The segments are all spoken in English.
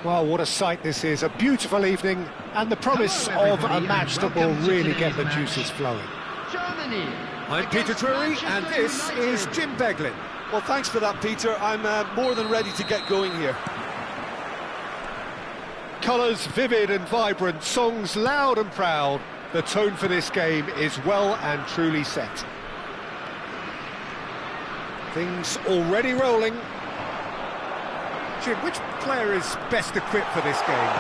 Well, what a sight this is, a beautiful evening, and the promise of a match that will really get the juices flowing. Germany. I'm Peter Drury, and this is Jim Beglin. Well, thanks for that, Peter. I'm more than ready to get going here. Colours vivid and vibrant, songs loud and proud. The tone for this game is well and truly set. Things already rolling. Jim, which player is best equipped for this game?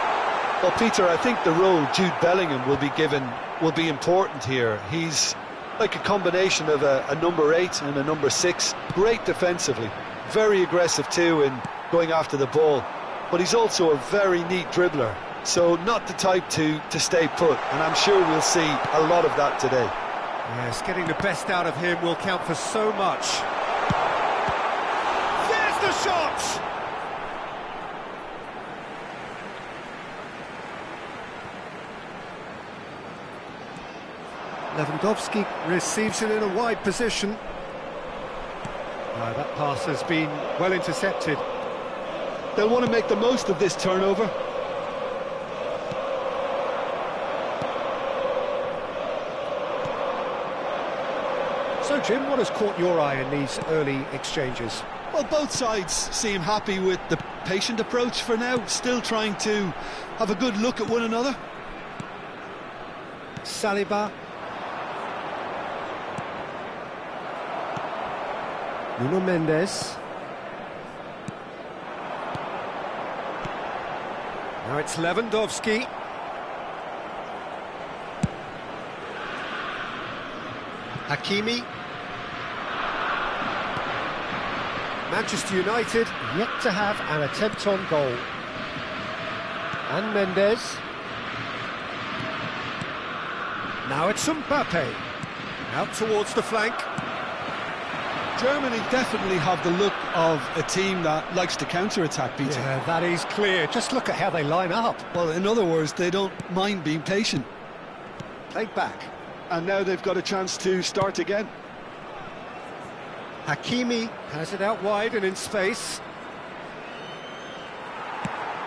Well, Peter, I think the role Jude Bellingham will be given will be important here. He's like a combination of a number 8 and a number 6. Great defensively, very aggressive too in going after the ball. But he's also a very neat dribbler, so not the type to stay put, and I'm sure we'll see a lot of that today. Yes, getting the best out of him will count for so much. There's the shot! Lewandowski receives it in a wide position. That pass has been well intercepted. They'll want to make the most of this turnover. So, Jim, what has caught your eye in these early exchanges? Well, both sides seem happy with the patient approach for now, still trying to have a good look at one another. Saliba. Nuno Mendes. Now it's Lewandowski. Hakimi. Manchester United Yet to have an attempt on goal. And Mendes. Now it's Mbappe. Out towards the flank. Germany definitely have the look of a team that likes to counter-attack, Peter. Yeah, that is clear. Just look at how they line up. Well, in other words, they don't mind being patient. Played back. And now they've got a chance to start again. Hakimi Has it out wide and in space.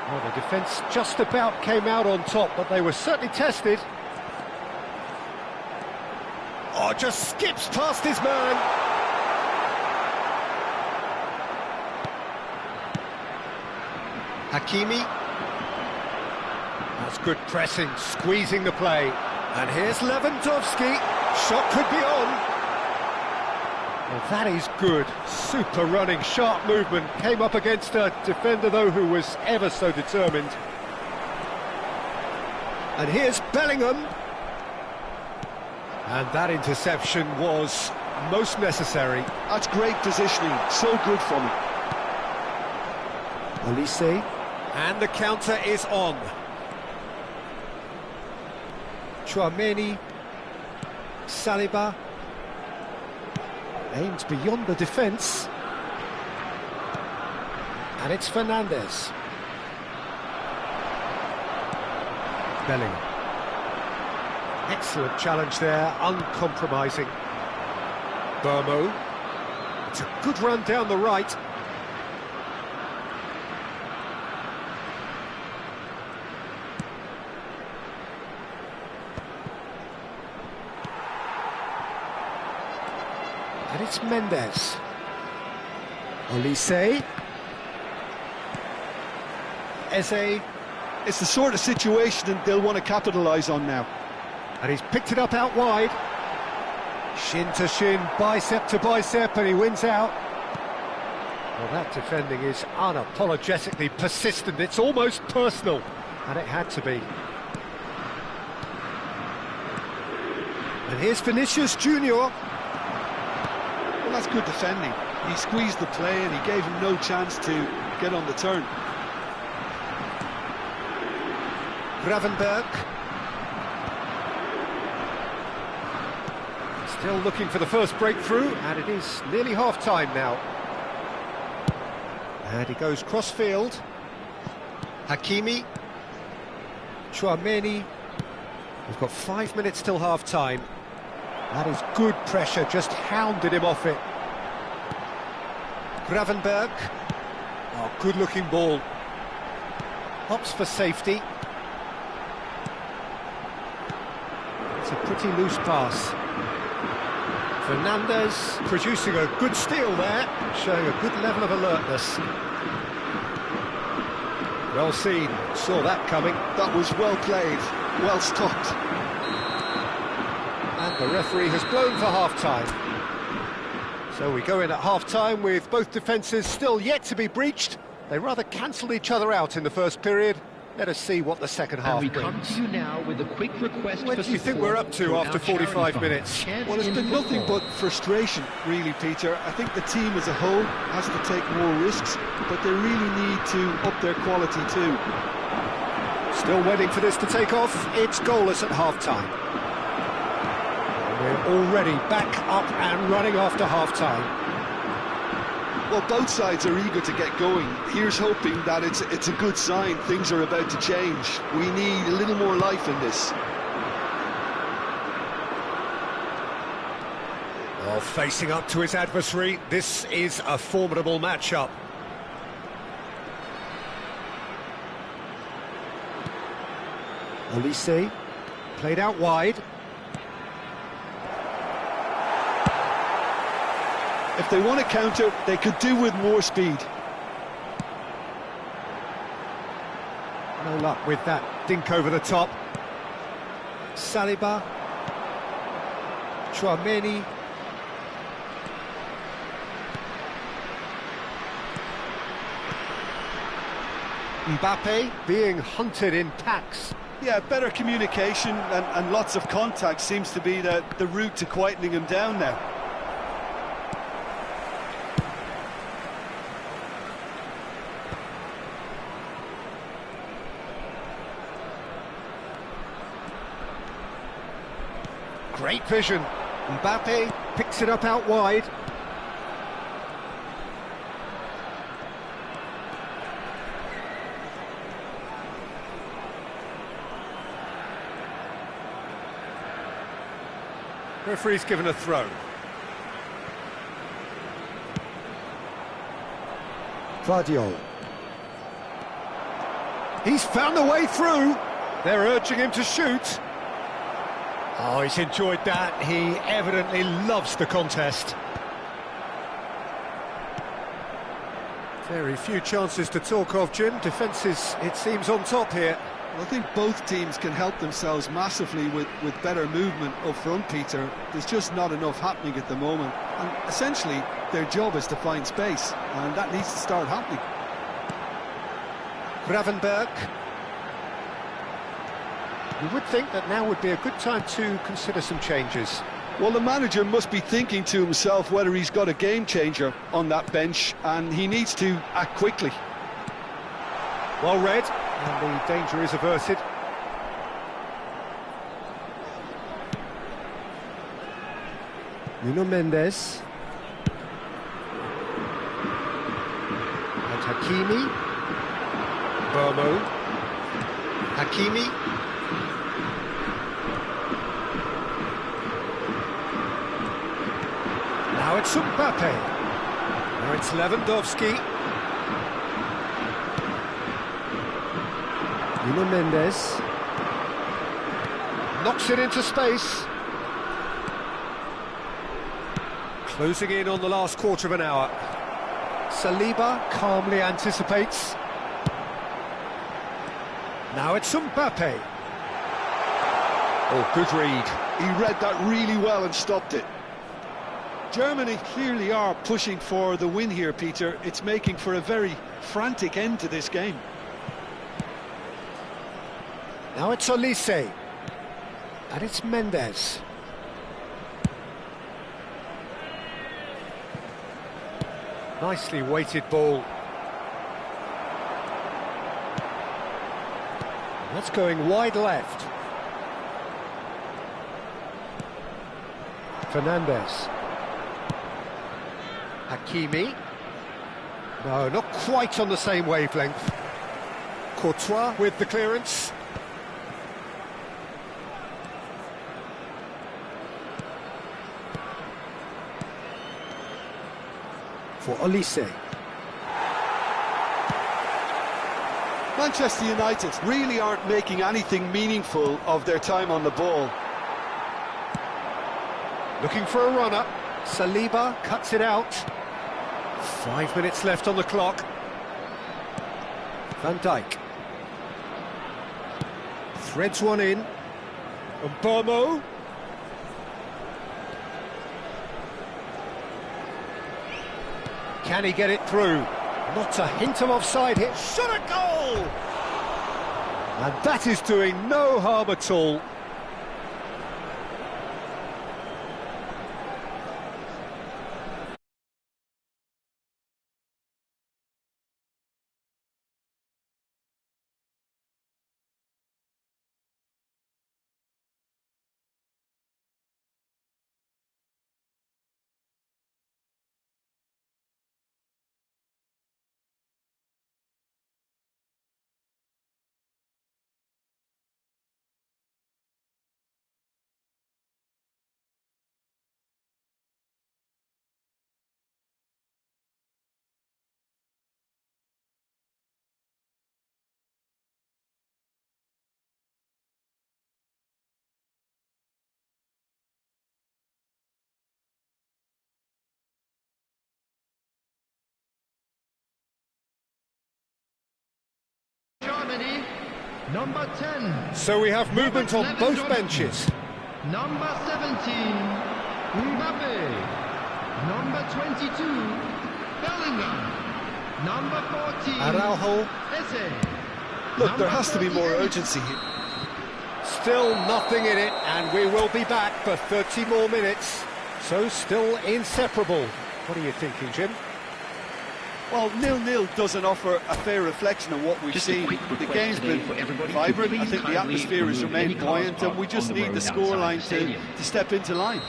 Well, the defence just about came out on top, but they were certainly tested. Oh, just skips past his man. Hakimi. That's good pressing, squeezing the play. And here's Lewandowski. Shot could be on. Well, that is good. Super running, sharp movement. Came up against a defender, though, who was ever so determined. And here's Bellingham. And that interception was most necessary. That's great positioning, so good for me. Olise. And the counter is on. Chouameni. Saliba. Aims beyond the defence. And it's Fernandes. Bellingham. Excellent challenge there, uncompromising. Burmo. It's a good run down the right. And it's Mendes. Olise. Eze. It's the sort of situation that they'll want to capitalise on now. And he's picked it up out wide. Shin to shin, bicep to bicep, and he wins out. Well, that defending is unapologetically persistent. It's almost personal, and it had to be. And here's Vinicius Junior. Well, that's good defending. He squeezed the play and he gave him no chance to get on the turn. Gravenberg. Still looking for the first breakthrough, and it is nearly half-time now. And he goes cross-field. Hakimi. Chouameni. We've got 5 minutes till half-time. That is good pressure, just hounded him off it. Gravenberg. Oh, good-looking ball. Opts for safety. It's a pretty loose pass. Fernandez producing a good steal there, showing a good level of alertness. Well seen, saw that coming. That was well played, well stopped. And the referee has blown for half-time. So we go in at half-time with both defences still yet to be breached. They rather cancelled each other out in the first period. Let us see what the second half brings. And we come to you now with a quick request. What do you think we're up to after 45 minutes? Well, it's been nothing but frustration, really, Peter. I think the team as a whole has to take more risks, but they really need to up their quality too. Still waiting for this to take off. It's goalless at half-time. We're already back up and running after half-time. Well, both sides are eager to get going. Here's hoping that it's a good sign. Things are about to change. We need a little more life in this. Well, facing up to his adversary, this is a formidable matchup. Olise, played out wide. If they want to counter, they could do with more speed. No luck with that dink over the top. Saliba. Chouameni. Mbappe being hunted in packs. Yeah, better communication and lots of contact seems to be the route to quietening him down now. Great vision. Mbappe picks it up out wide. Referee's given a throw. Vardiol. He's found a way through. They're urging him to shoot. Oh, he's enjoyed that. He evidently loves the contest. Very few chances to talk of, Jim. Defence is, it seems, on top here. Well, I think both teams can help themselves massively with better movement up front, Peter. There's just not enough happening at the moment. And essentially, their job is to find space, and that needs to start happening. Gravenberg. You would think that now would be a good time to consider some changes. Well, the manager must be thinking to himself whether he's got a game changer on that bench, and he needs to act quickly. Well read, and the danger is averted. Nuno Mendes. And Hakimi. Bomo. Hakimi. Now it's Mbappe. Now it's Lewandowski. Nuno Mendes. Knocks it into space. Closing in on the last quarter of an hour. Saliba calmly anticipates. Now it's Mbappe. Oh, good read. He read that really well and stopped it. Germany clearly are pushing for the win here, Peter. It's making for a very frantic end to this game. Now it's Olise. And it's Mendes. Nicely weighted ball. That's going wide left. Fernandez. Hakimi. No, not quite on the same wavelength. Courtois with the clearance. For Olise. Manchester United really aren't making anything meaningful of their time on the ball. Looking for a runner. Saliba cuts it out. 5 minutes left on the clock. Van Dijk. Threads one in. Mbomo. Can he get it through? Not a hint of offside here. Shot a goal! And that is doing no harm at all. Germany, number 10. So we have movement on both benches. Number 17, Mbappe. Number 22, Bellingham. Number 14, Araujo. Eze. Look, there has to be more urgency here. Still nothing in it, and we will be back for 30 more minutes. So still inseparable. What are you thinking, Jim? Well, 0-0 doesn't offer a fair reflection of what we've seen. The game's been vibrant. I think the atmosphere has remained buoyant, and we just need the scoreline to step into line.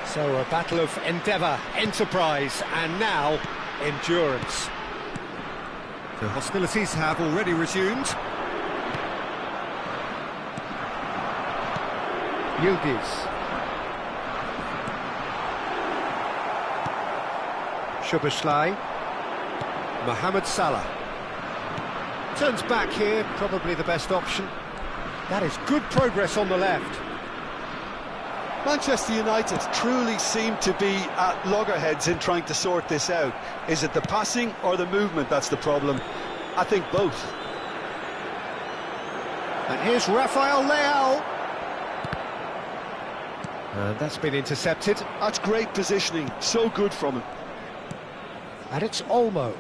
So a battle of endeavour, enterprise, and now endurance. The hostilities have already resumed. Yildiz. Szoboszlai. Mohamed Salah. Turns back here, probably the best option. That is good progress on the left. Manchester United truly seem to be at loggerheads in trying to sort this out. Is it the passing or the movement that's the problem? I think both. And here's Rafael Leao. And that's been intercepted. That's great positioning, so good from him. And it's Olmo.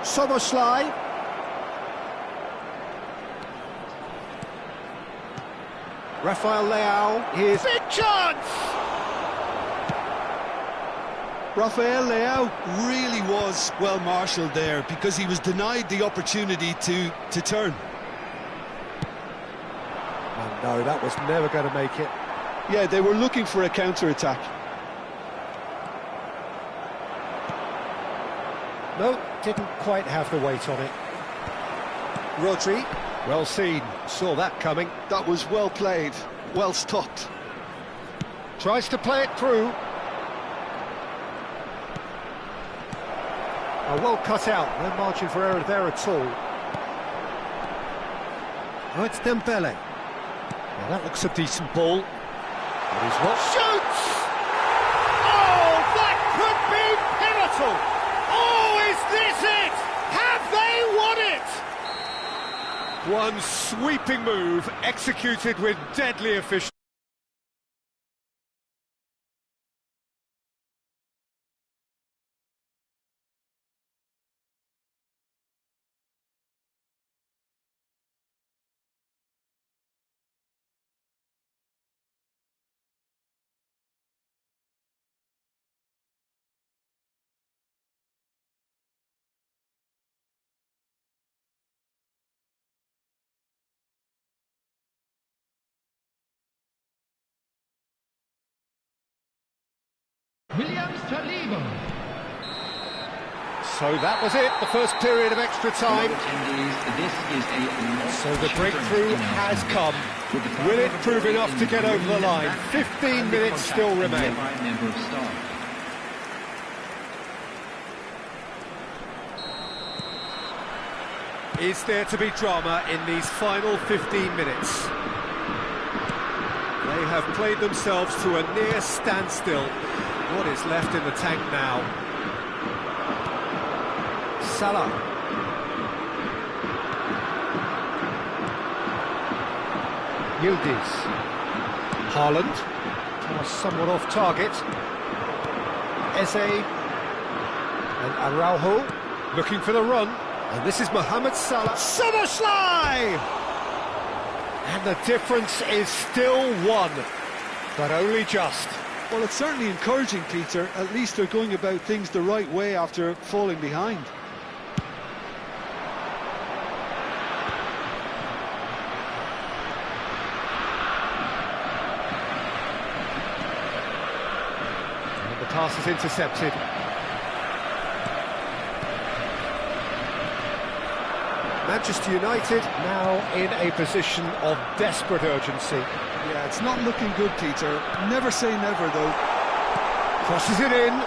Szoboszlai. Rafael Leao. Here's big chance! Rafael Leao really was well marshalled there because he was denied the opportunity to turn. Oh no, that was never going to make it. Yeah, they were looking for a counter-attack. No, didn't quite have the weight on it. Rodri, well seen, saw that coming. That was well played, well stopped. Tries to play it through. Oh, well cut out, no margin for error there at all. Oh, it's Dembele. Now that looks a decent ball. But he's what? Shoots! Oh, that could be pivotal! Oh, is this it? Have they won it? One sweeping move, executed with deadly efficiency. Saliba. So that was it, the first period of extra time. So the breakthrough has come. Will it prove enough to get over the line? 15 minutes still remain. Is there to be drama in these final 15 minutes? They have played themselves to a near standstill. What is left in the tank now? Salah. Yildiz. Haaland. Somewhat off target. Eze. And Araujo. Looking for the run. And this is Mohamed Salah. Szoboszlai! And the difference is still one, but only just. Well, it's certainly encouraging, Peter. At least they're going about things the right way after falling behind. And the pass is intercepted. Manchester United now in a position of desperate urgency. Yeah, it's not looking good, Peter. Never say never, though. Crosses it in.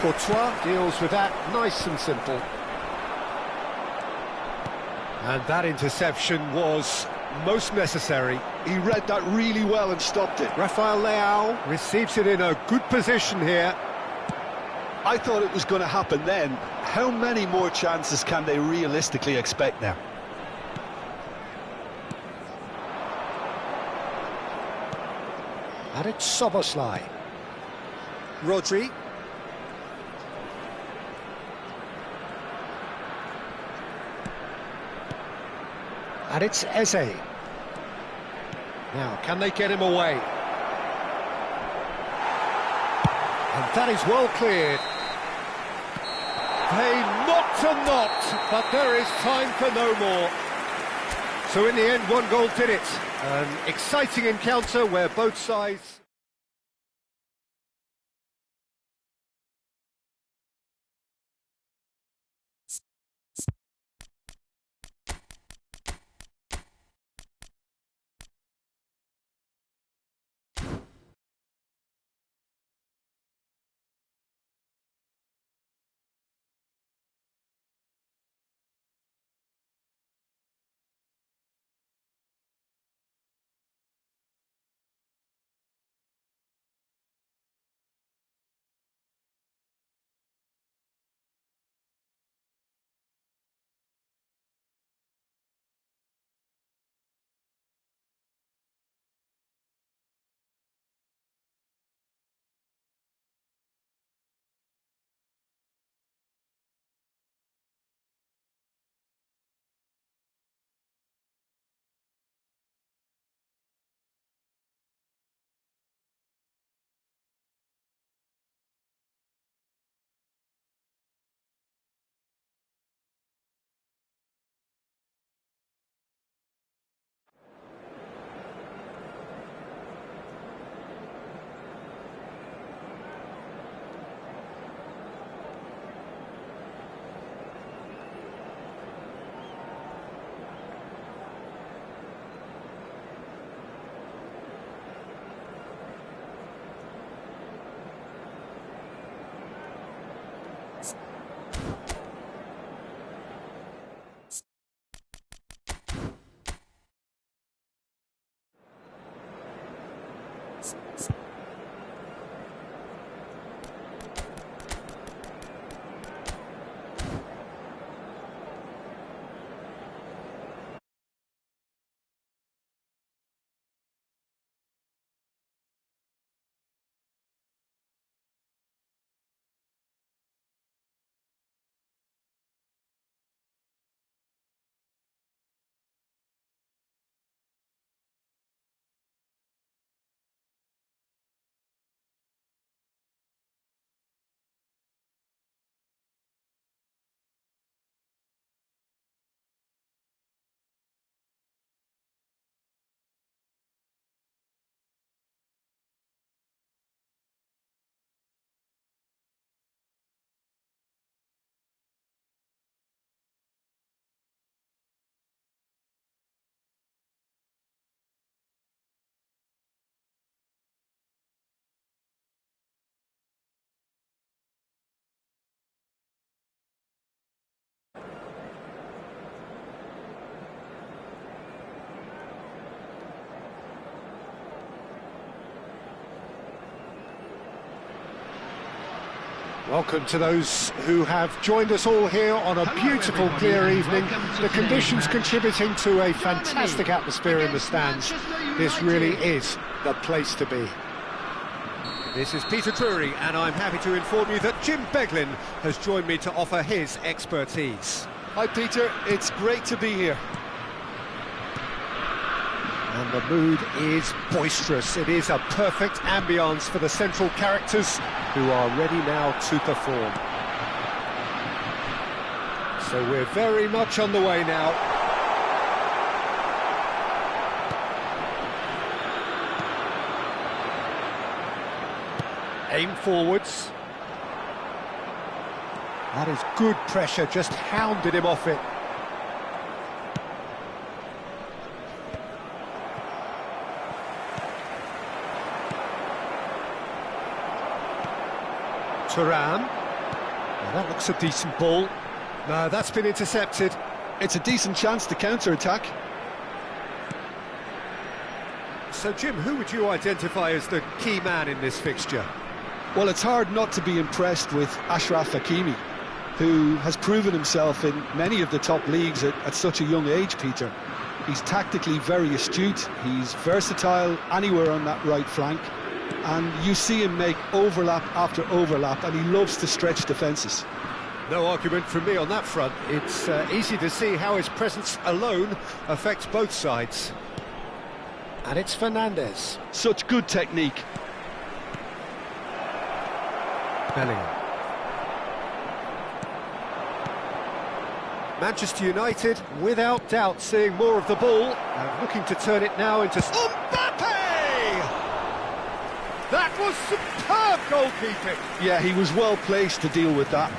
Courtois deals with that nice and simple. And that interception was most necessary. He read that really well and stopped it. Rafael Leao receives it in a good position here. I thought it was going to happen then. How many more chances can they realistically expect now? And it's Szoboszlai. Rodri. And it's Eze. Now, can they get him away? And that is well cleared. They knocked and knocked, but there is time for no more. So in the end, one goal did it. An exciting encounter where both sides... Welcome to those who have joined us all here on a beautiful, everybody, clear and evening. welcome to The today's conditions match. contributing to a Germany fantastic atmosphere in the against stands. Manchester This really United. is the place to be. This is Peter Drury, and I'm happy to inform you that Jim Beglin has joined me to offer his expertise. Hi Peter, it's great to be here. And the mood is boisterous. It is a perfect ambience for the central characters who are ready now to perform. So we're very much on the way now. Aim forwards. That is good pressure, just hounded him off it. Thuram. Now that looks a decent ball. No, that's been intercepted. It's a decent chance to counter-attack. So, Jim, who would you identify as the key man in this fixture? Well, it's hard not to be impressed with Achraf Hakimi, who has proven himself in many of the top leagues at such a young age, Peter. He's tactically very astute, he's versatile anywhere on that right flank, and you see him make overlap after overlap, and he loves to stretch defences. No argument from me on that front. It's easy to see how his presence alone affects both sides. And it's Fernandes. Such good technique. Bellingham. Manchester United, without doubt, seeing more of the ball, and looking to turn it now into... Mbappe! That was superb goalkeeping! Yeah, he was well placed to deal with that.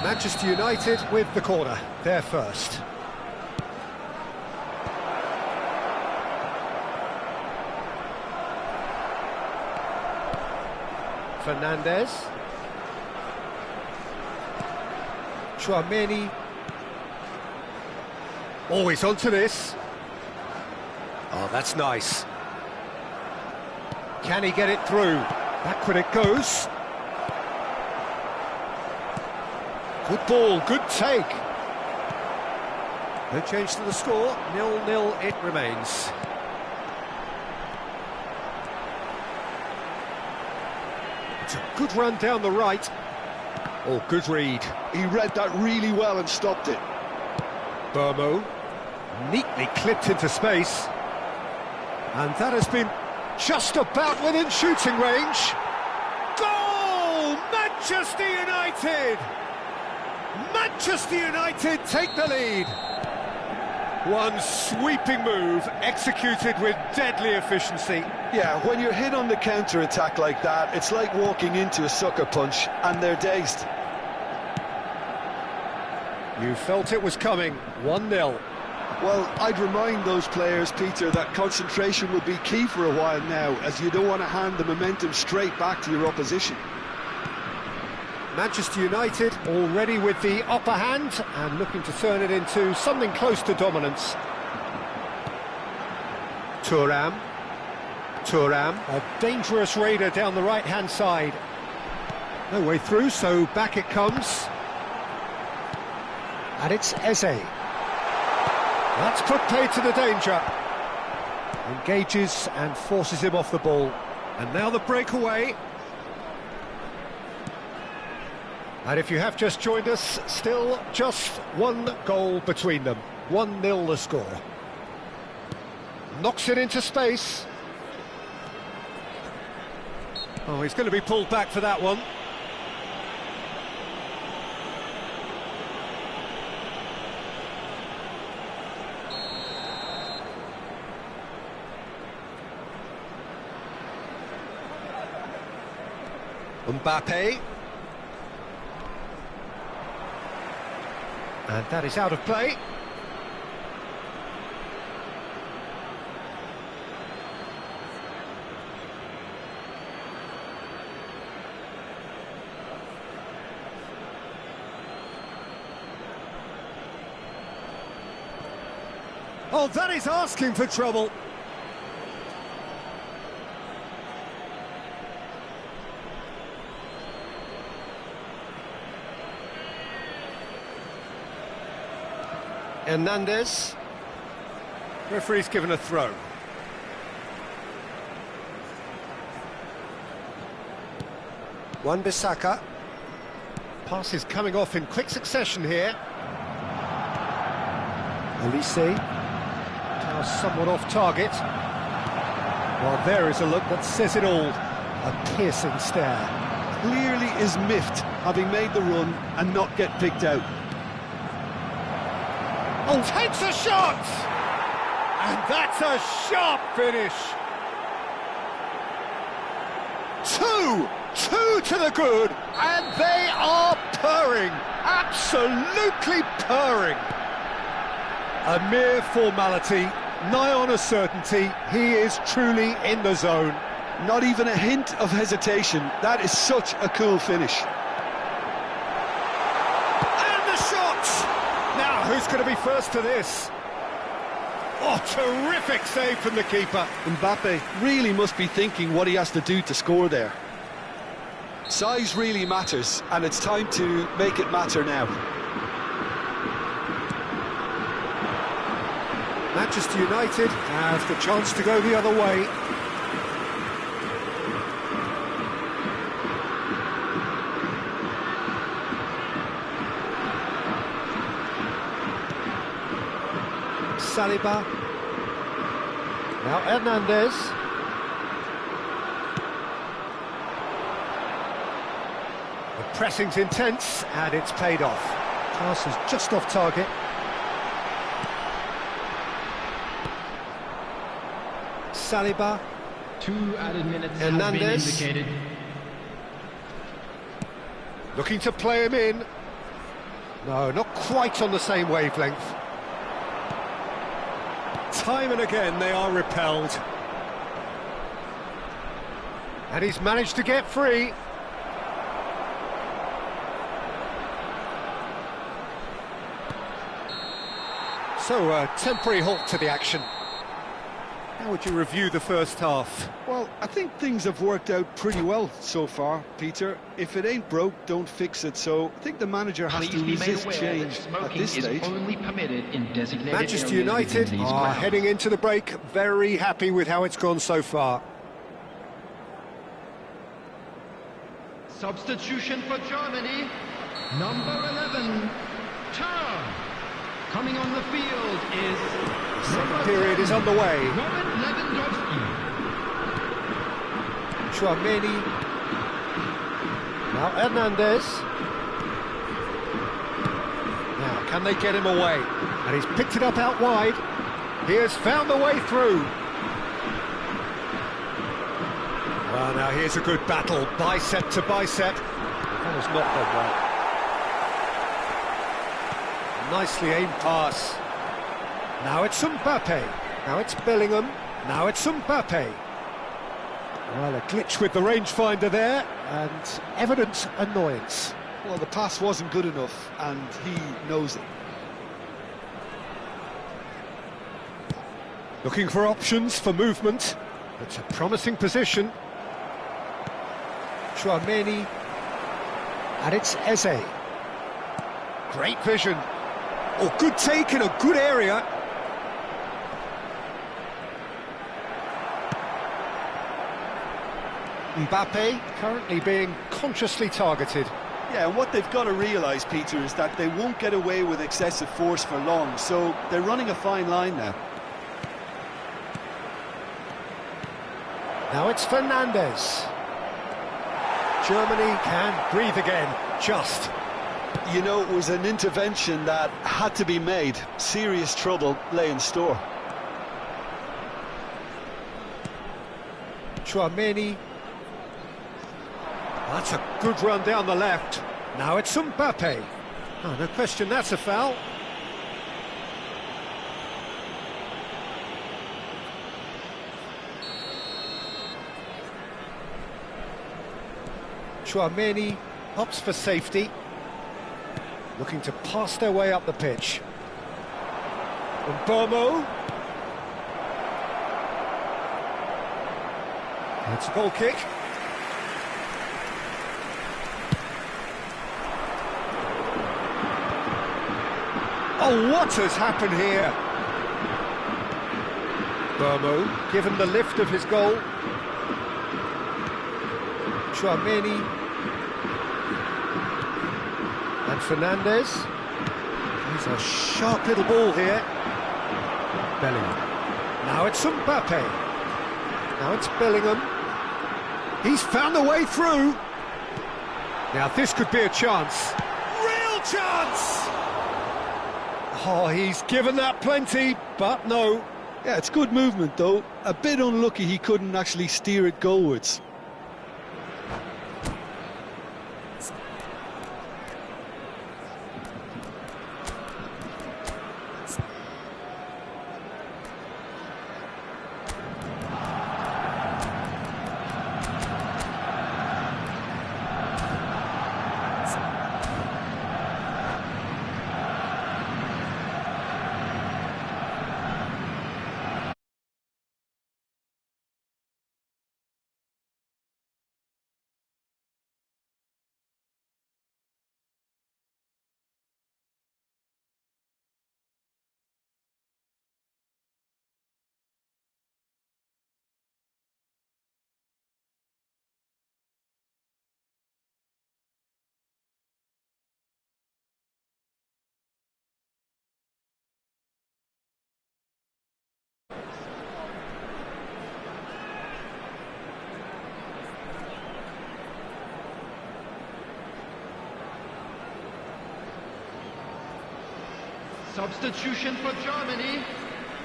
Manchester United with the corner, they're first. Fernandes. Chouameni. Always onto this. Oh, that's nice. Can he get it through? Backward it goes. Good ball, good take. No change to the score, 0-0 it remains. It's a good run down the right. Oh, good read. He read that really well and stopped it. Burmo, neatly clipped into space. And that has been just about within shooting range. Goal! Manchester United! Manchester United take the lead. One sweeping move, executed with deadly efficiency. Yeah, when you're hit on the counter-attack like that, it's like walking into a sucker punch, and they're dazed. You felt it was coming, 1-0. Well, I'd remind those players, Peter, that concentration will be key for a while now, as you don't want to hand the momentum straight back to your opposition. Manchester United already with the upper hand and looking to turn it into something close to dominance. Thuram. A dangerous raider down the right-hand side. No way through, so back it comes. And it's Eze. That's put paid to the danger. Engages and forces him off the ball. And now the breakaway. And if you have just joined us, still just one goal between them. 1-0 the score. Knocks it into space. Oh, he's going to be pulled back for that one. Mbappe. And that is out of play. Oh, that is asking for trouble. Hernandez. Referee's given a throw. Wan-Bissaka. Pass is coming off in quick succession here. Elise. Now somewhat off target. Well, there is a look that says it all. A piercing stare. Clearly is miffed, having made the run and not get picked out. Oh, takes a shot! And that's a sharp finish. Two to the good, and they are purring, absolutely purring. A mere formality, nigh on a certainty, he is truly in the zone. Not even a hint of hesitation. That is such a cool finish. And the shot! Now, who's going to be first to this? Oh, terrific save from the keeper. Mbappe really must be thinking what he has to do to score there. Size really matters, and it's time to make it matter now. Manchester United have the chance to go the other way. Saliba. Now Hernandez. The pressing's intense, and it's paid off. Pass is just off target. Saliba. 2 added minutes Hernandez. have been indicated. Looking to play him in. No, not quite on the same wavelength. Time and again they are repelled. And he's managed to get free. So, a temporary halt to the action. How would you review the first half? Well, I think things have worked out pretty well so far, Peter. If it ain't broke, don't fix it. So I think the manager has to resist change at this stage. Only permitted in designated Manchester areas United within these are grounds. heading into the break, very happy with how it's gone so far. Substitution for Germany, number 11, Turn. Coming on the field is Second period is underway. Robert Lewandowski. Chouameni. Now Hernandez. Now, can they get him away? And he's picked it up out wide. He has found the way through. Well, now here's a good battle, bicep to bicep. That has not gone well. Nicely aimed pass. Now it's Mbappe. Now it's Bellingham. Now it's Mbappe. Well, a glitch with the rangefinder there, and evident annoyance. Well, the pass wasn't good enough, and he knows it. Looking for options for movement. It's a promising position. Chouameni. And it's Eze. Great vision. Oh, good take in a good area. Mbappe currently being consciously targeted. Yeah, and what they've got to realise, Peter, is that they won't get away with excessive force for long, so they're running a fine line now. Now it's Fernandez. Germany can breathe again, just. You know, it was an intervention that had to be made. Serious trouble lay in store. Chouameni. That's a good run down the left. Now it's Mbappe. Oh, no question, that's a foul. Chouameni opts for safety. Looking to pass their way up the pitch. Mbomo. It's a goal kick. Oh, what has happened here? Burmo, given the lift of his goal. Chouameni. And Fernandez. He's a sharp little ball here. Bellingham. Now it's Mbappe. Now it's Bellingham. He's found the way through. Now this could be a chance. Real chance! Oh, he's given that plenty, but no. Yeah, it's good movement though. A bit unlucky he couldn't actually steer it goalwards. Substitution for Germany,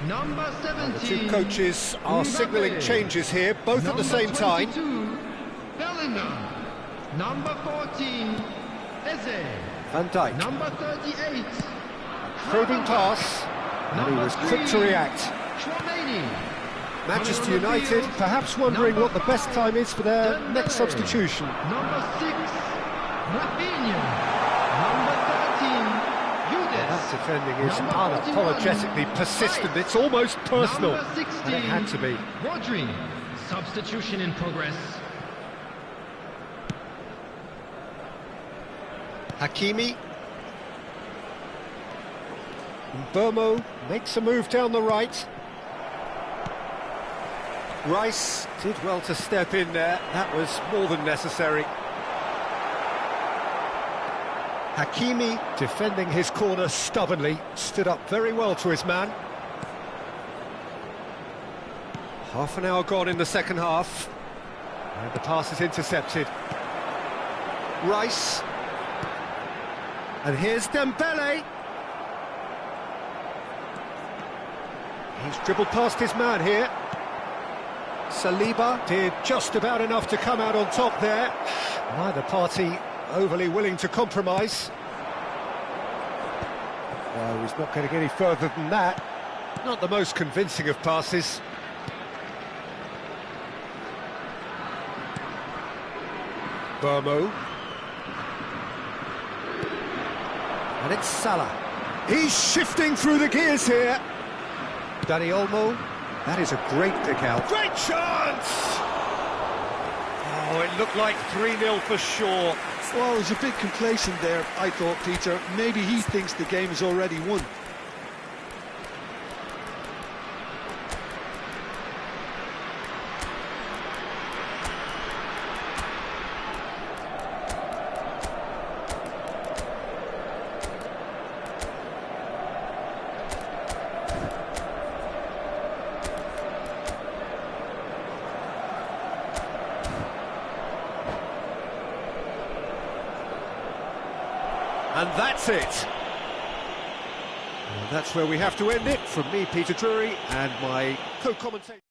number 17. The two coaches are Mbappe. signalling changes here, both at the same time. Number 22, Bellingham. Number 14, Eze. Van Dijk. Number 38, Probing pass, and he was quick to react. Chouameni. Manchester Coming on the United field, perhaps wondering number what the best 5, time is for their next Dembele. substitution. Number 6, Rafinha. Number 13, Yudes. That defending is Number unapologetically 41, persistent. Rice. It's almost personal, Number 16, and it had to be. Rodri. Substitution in progress. Hakimi. Burmo makes a move down the right. Rice did well to step in there. That was more than necessary. Hakimi, defending his corner stubbornly, stood up very well to his man. Half an hour gone in the second half. And the pass is intercepted. Rice. And here's Dembele. He's dribbled past his man here. Saliba did just about enough to come out on top there. Neither party overly willing to compromise. No, he's not getting any further than that. Not the most convincing of passes. Burmo. And it's Salah. He's shifting through the gears here. Dani Olmo. That is a great pick out. Great chance! Oh, it looked like 3-0 for sure. Well, he was a bit complacent there, I thought, Peter. Maybe he thinks the game is already won. And that's it. And that's where we have to end it. From me, Peter Drury, and my co-commentator.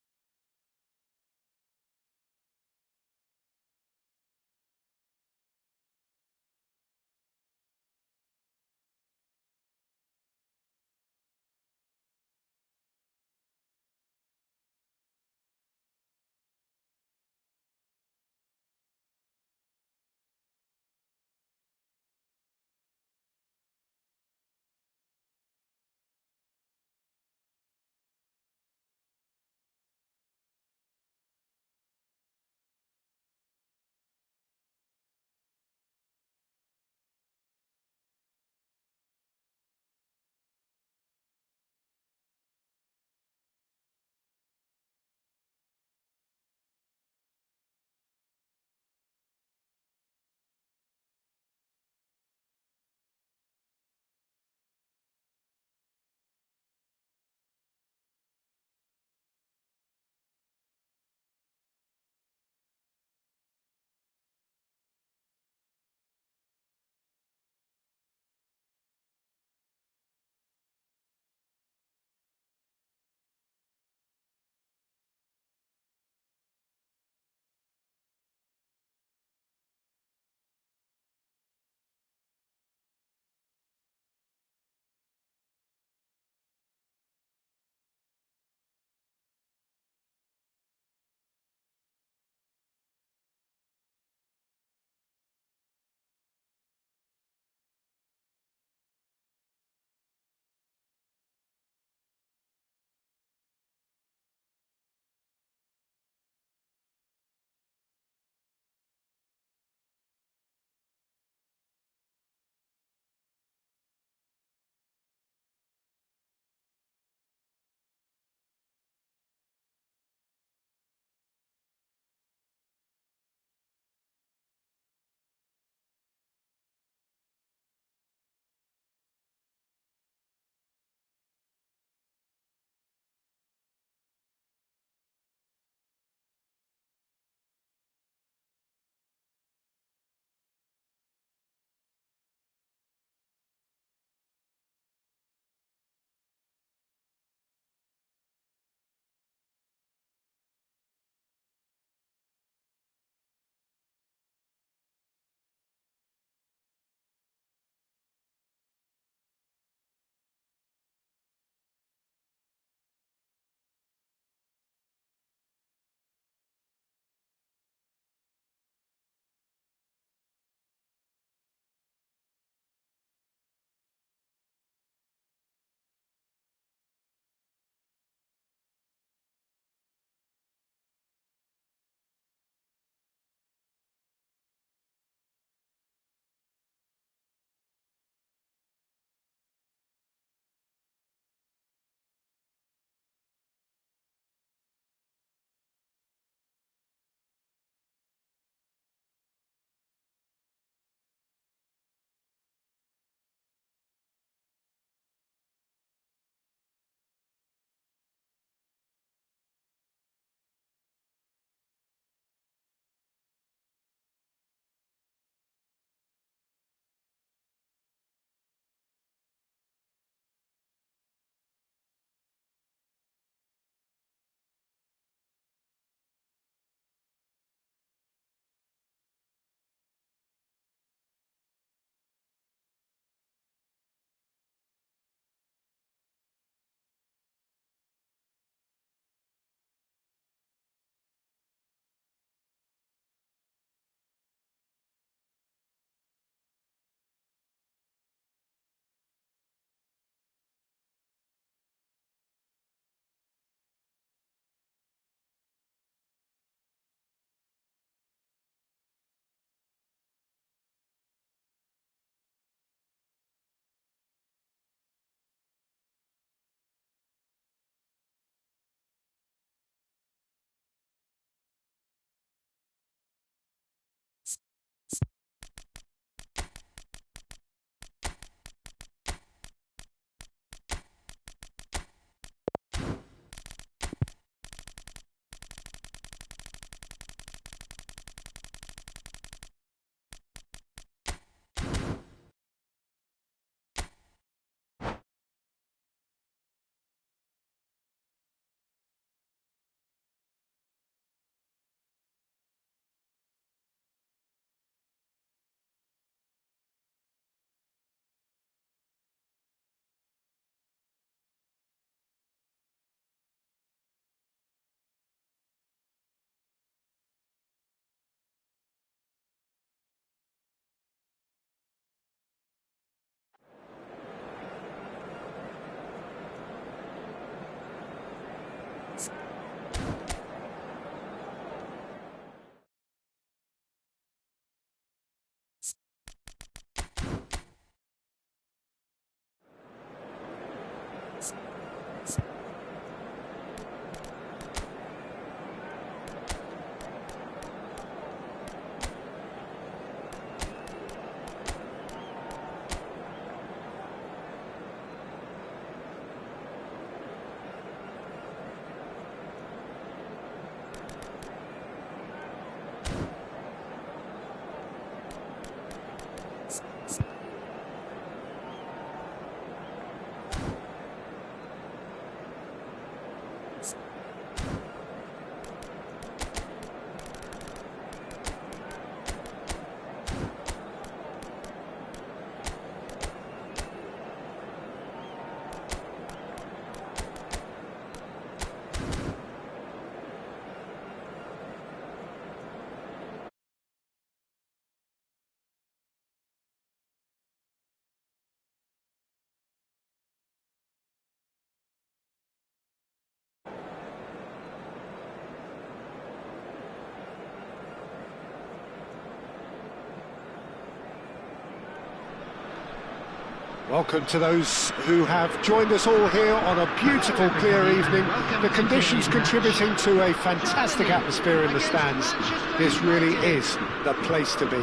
Welcome to those who have joined us all here on a beautiful, clear evening. The conditions contributing to a fantastic atmosphere in the stands. This really is the place to be.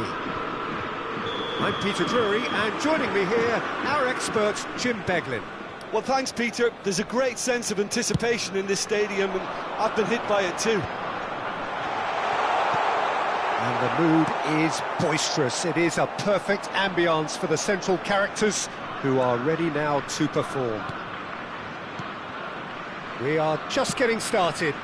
I'm Peter Drury, and joining me here, our expert, Jim Beglin. Well, thanks, Peter. There's a great sense of anticipation in this stadium, and I've been hit by it too. And the mood is boisterous. It is a perfect ambience for the central characters who are ready now to perform. We are just getting started.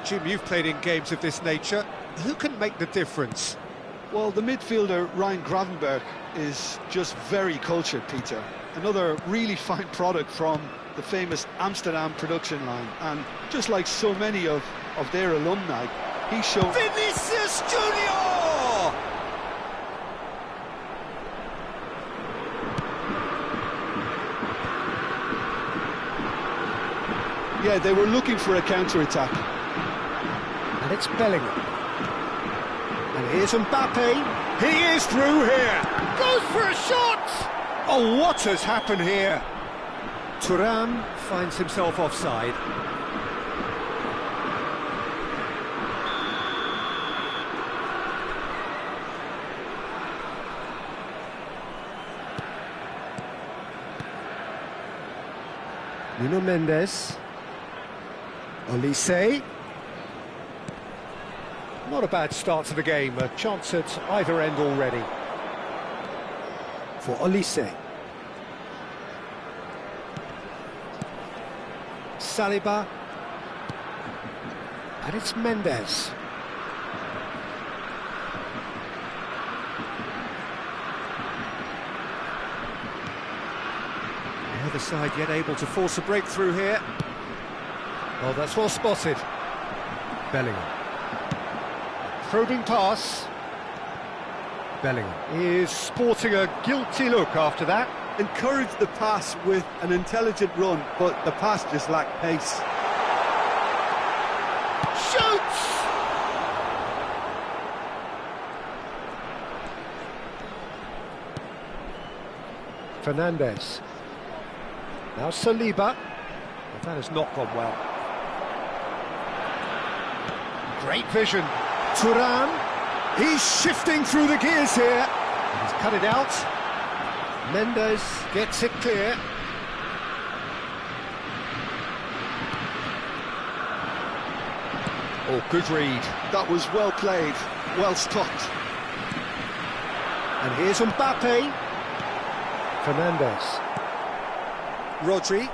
Jim, you've played in games of this nature. Who can make the difference? Well, the midfielder Ryan Gravenberch is just very cultured, Peter. Another really fine product from the famous Amsterdam production line, and just like so many of their alumni, he's shown... Vinicius Junior! Yeah, they were looking for a counter-attack. And it's Bellingham. And here's Mbappe. He is through here. Goes for a shot! Oh, what has happened here? Thuram finds himself offside. Nuno Mendes. Olise. Not a bad start to the game, a chance at either end already. For Olise. Saliba. And it's Mendes. The other side yet able to force a breakthrough here. Oh, that's well spotted. Bellingham. Probing pass. Bellingham is sporting a guilty look after that. Encouraged the pass with an intelligent run, but the pass just lacked pace. Shoots! Fernandes. Now Saliba. But that has not gone well. Great vision. Thuram. He's shifting through the gears here. He's cut it out. Mendes gets it clear. Oh, good read. That was well played, well stopped. And here's Mbappe. Fernandes. Rodri.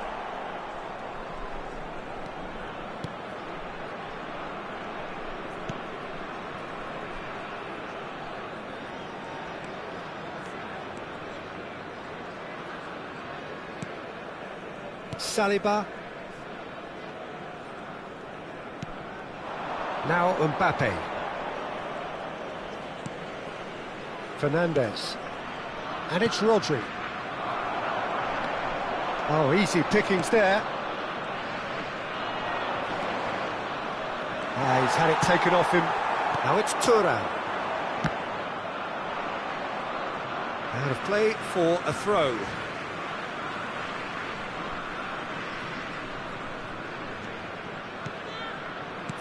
Saliba. Now Mbappe. Fernandes. And it's Rodri. Oh, easy pickings there. He's had it taken off him. Now it's Thuram. Out of play for a throw.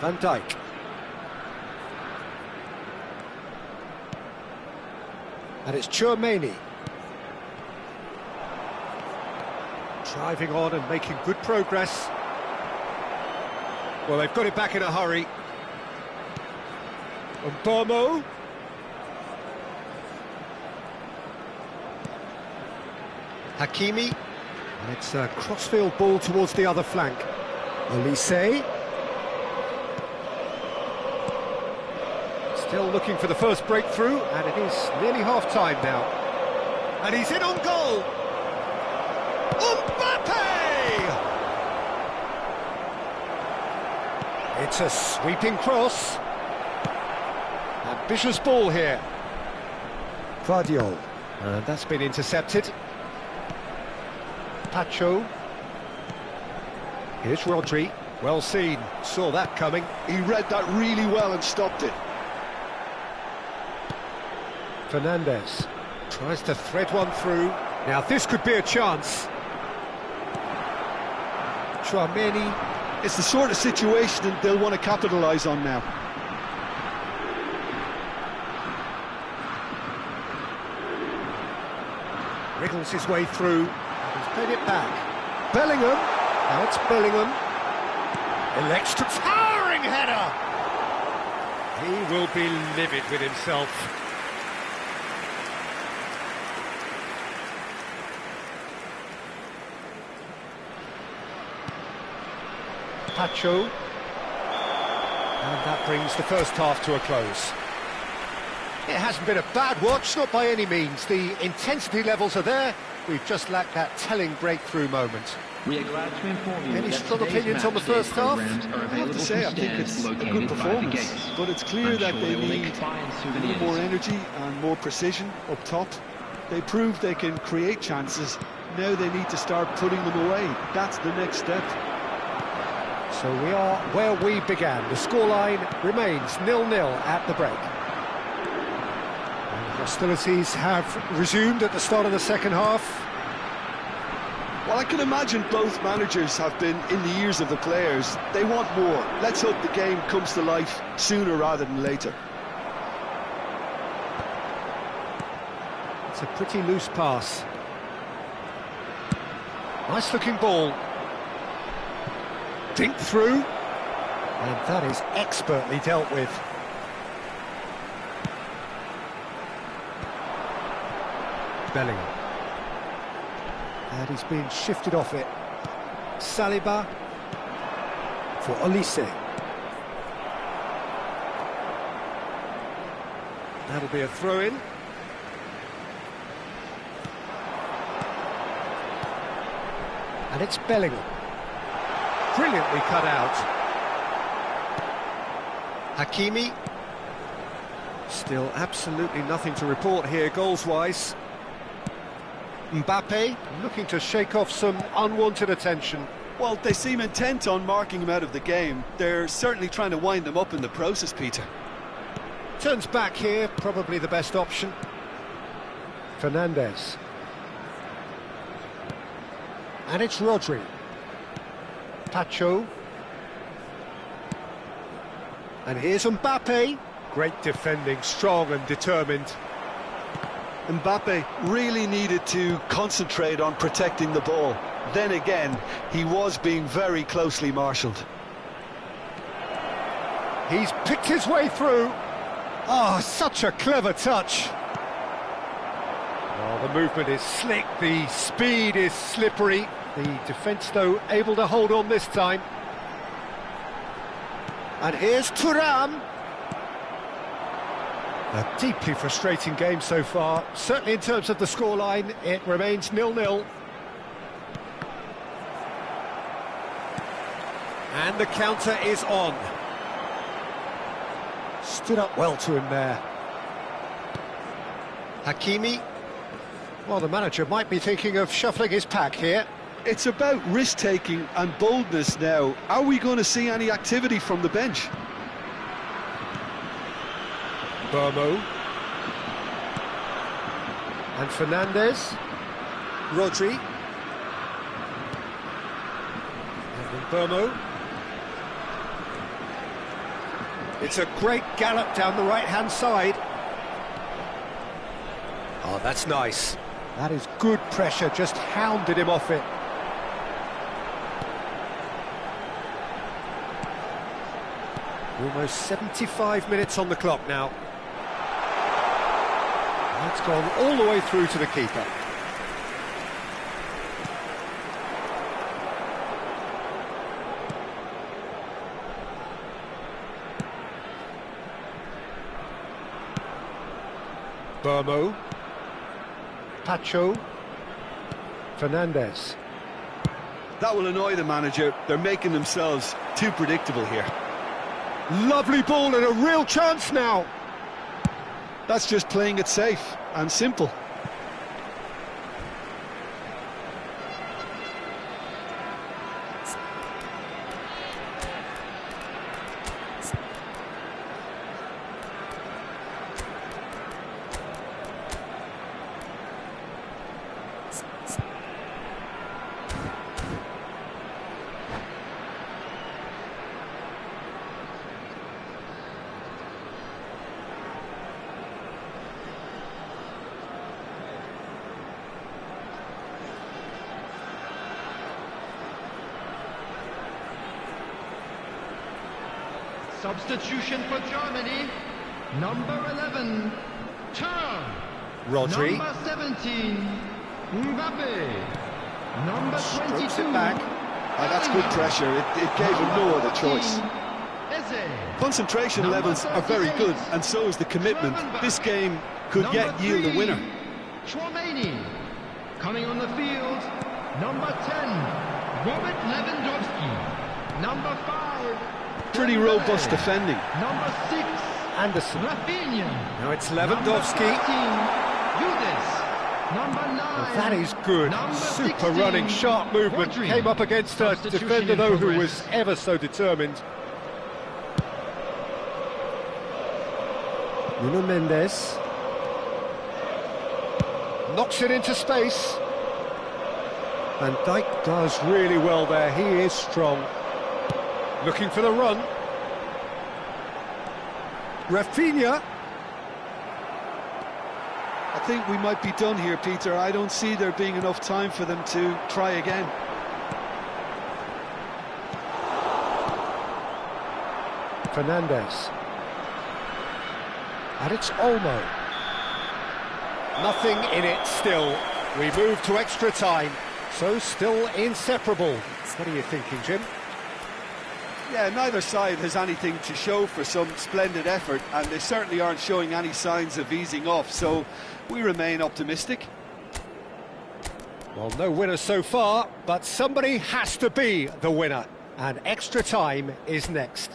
Van Dijk. And it's Tchouaméni. Driving on and making good progress. Well, they've got it back in a hurry. Mbamo. Hakimi. And it's a crossfield ball towards the other flank. Olise. Still looking for the first breakthrough, and it is nearly half-time now. And he's in on goal! Mbappe! It's a sweeping cross. Ambitious ball here. Guardiola. And that's been intercepted. Pacho. Here's Rodri. Well seen. Saw that coming. He read that really well and stopped it. Fernandez tries to thread one through. Now this could be a chance. Chouameni. It's the sort of situation that they'll want to capitalise on now. Wriggles his way through. He's played it back. Bellingham. Now it's Bellingham. Elects to towering header. He will be livid with himself. Pacho. And that brings the first half to a close. It hasn't been a bad watch, not by any means. The intensity levels are there. We've just lacked that telling breakthrough moment. We are glad to inform you Any that strong today's opinions on the match first day half? programs are I have available to say, I from think stands it's a located good by the performance, gates. but it's clear I'm that sure they will need expire a souvenirs. little more energy and more precision up top. They proved they can create chances. Now they need to start putting them away. That's the next step. So we are where we began. The scoreline remains 0-0 at the break. And hostilities have resumed at the start of the second half. Well, I can imagine both managers have been in the ears of the players. They want more. Let's hope the game comes to life sooner rather than later. It's a pretty loose pass. Nice looking ball. Dink through. And that is expertly dealt with. Bellingham. And he's been shifted off it. Saliba for Olise. That'll be a throw-in. And it's Bellingham. Brilliantly cut out. Hakimi. Still absolutely nothing to report here goals-wise. Mbappe looking to shake off some unwanted attention. Well, they seem intent on marking him out of the game. They're certainly trying to wind them up in the process, Peter. Turns back here, probably the best option. Fernandez. And it's Rodri. Pacho. And here's Mbappe. Great defending, strong and determined. Mbappe really needed to concentrate on protecting the ball. Then again, he was being very closely marshalled. He's picked his way through. Oh, such a clever touch. Oh, the movement is slick, the speed is slippery. The defence, though, able to hold on this time. And here's Thuram. A deeply frustrating game so far. Certainly in terms of the scoreline, it remains 0-0. And the counter is on. Stood up well to him there. Hakimi. Well, the manager might be thinking of shuffling his pack here. It's about risk-taking and boldness now. Are we going to see any activity from the bench? Burmo. And Fernandez. Rodri. And then Burmo. It's a great gallop down the right-hand side. Oh, that's nice. That is good pressure, just hounded him off it. Almost 75 minutes on the clock now. That's gone all the way through to the keeper. Burmo. Pacho. Fernandez. That will annoy the manager. They're making themselves too predictable here. Lovely ball and a real chance now. That's just playing it safe and simple. Substitution for Germany. Number 11, Turn. Rodri. Number 17, Mbappe. Number 22, Strokes it back. Oh, that's good pressure. It gave him no other choice. Eze. Concentration levels are very good, and so is the commitment. This game could yet yield a winner. Chouameni. Coming on the field, number 10, Robert Lewandowski. Number 5, Pretty robust defending. number 6, Anderson. Rafinha. Now it's Lewandowski. Number 9. That is good. Number Super 16, running, sharp movement. Rodri. Came up against a Substitution defender, in though, who progress. was ever so determined. Nuno Mendes. Knocks it into space. Van Dijk does really well there. He is strong. Looking for the run. Rafinha. I think we might be done here, Peter. I don't see there being enough time for them to try again. Fernandes. And it's Olmo. Nothing in it still. We move to extra time, so still inseparable. What are you thinking, Jim? Yeah, neither side has anything to show for some splendid effort, and they certainly aren't showing any signs of easing off, so we remain optimistic. Well, no winner so far, but somebody has to be the winner. And extra time is next.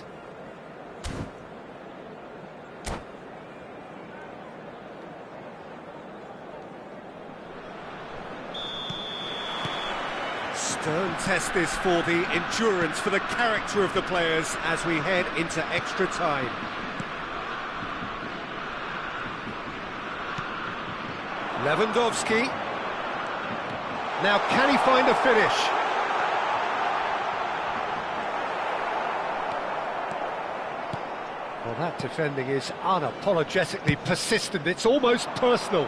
Stern test this for the endurance, for the character of the players as we head into extra time. Lewandowski. Now, can he find a finish? Well, that defending is unapologetically persistent. It's almost personal,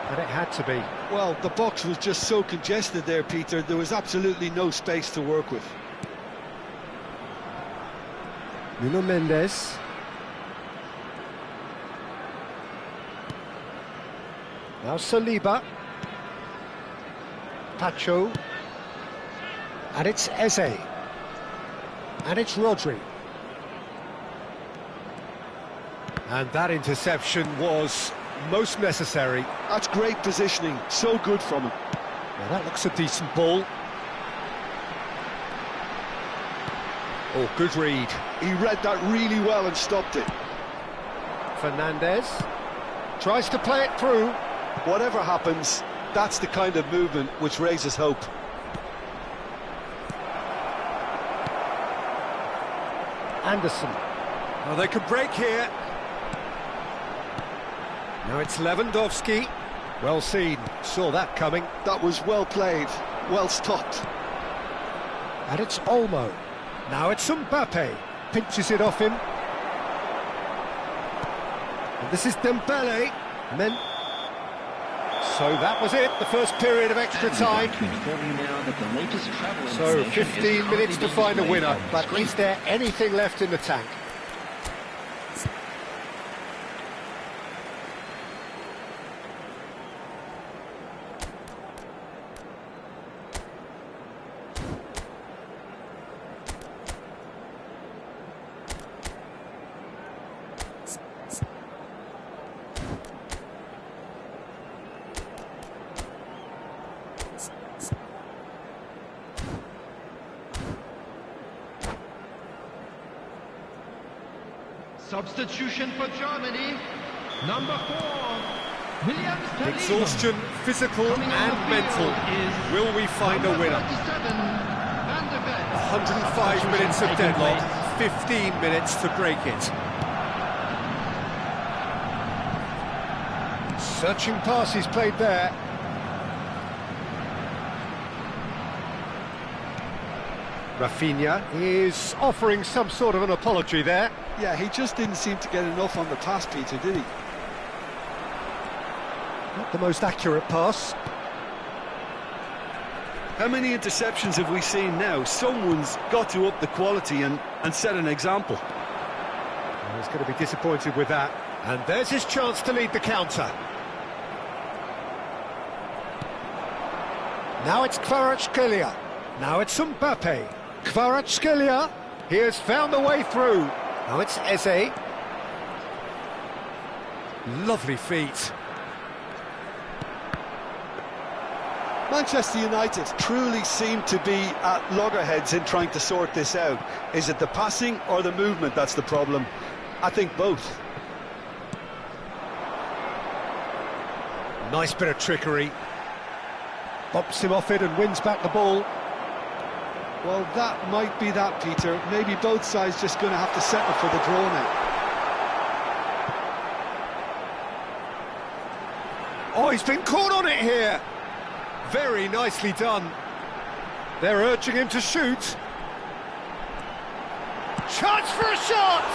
and it had to be. Well, the box was just so congested there, Peter. There was absolutely no space to work with. Nuno Mendes. Now Saliba. Pacho. And it's Eze. And it's Rodri. And that interception was most necessary. That's great positioning, so good from him. Well, that looks a decent ball. Oh, good read. He read that really well and stopped it. Fernandes tries to play it through. Whatever happens, that's the kind of movement which raises hope. Anderson. Oh, they could break here. Now it's Lewandowski. Well seen, saw that coming. That was well played, well stopped. And it's Olmo. Now it's Mbappe. Pinches it off him. And this is Dembele. And then... So that was it, the first period of extra time. So 15 minutes to find a winner. But is there anything left in the tank? Substitution for Germany, number 4, Williams. Exhaustion, physical and mental. Will we find a winner? 105 minutes of deadlock, 15 minutes to break it. Searching passes played there. Rafinha is offering some sort of an apology there. Yeah, he just didn't seem to get enough on the pass, Peter, did he? Not the most accurate pass. How many interceptions have we seen now? Someone's got to up the quality and set an example. he's going to be disappointed with that. And there's his chance to lead the counter. Now it's Kvaratskhelia. Now it's Mbappe. Kvaratskhelia. He has found the way through. Now it's Eze. Lovely feet. Manchester United truly seem to be at loggerheads in trying to sort this out. Is it the passing or the movement that's the problem? I think both. Nice bit of trickery. Bumps him off it and wins back the ball. Well, that might be that, Peter. Maybe both sides just going to have to settle for the draw now. Oh, he's been caught on it here. Very nicely done. They're urging him to shoot. Chance for a shot!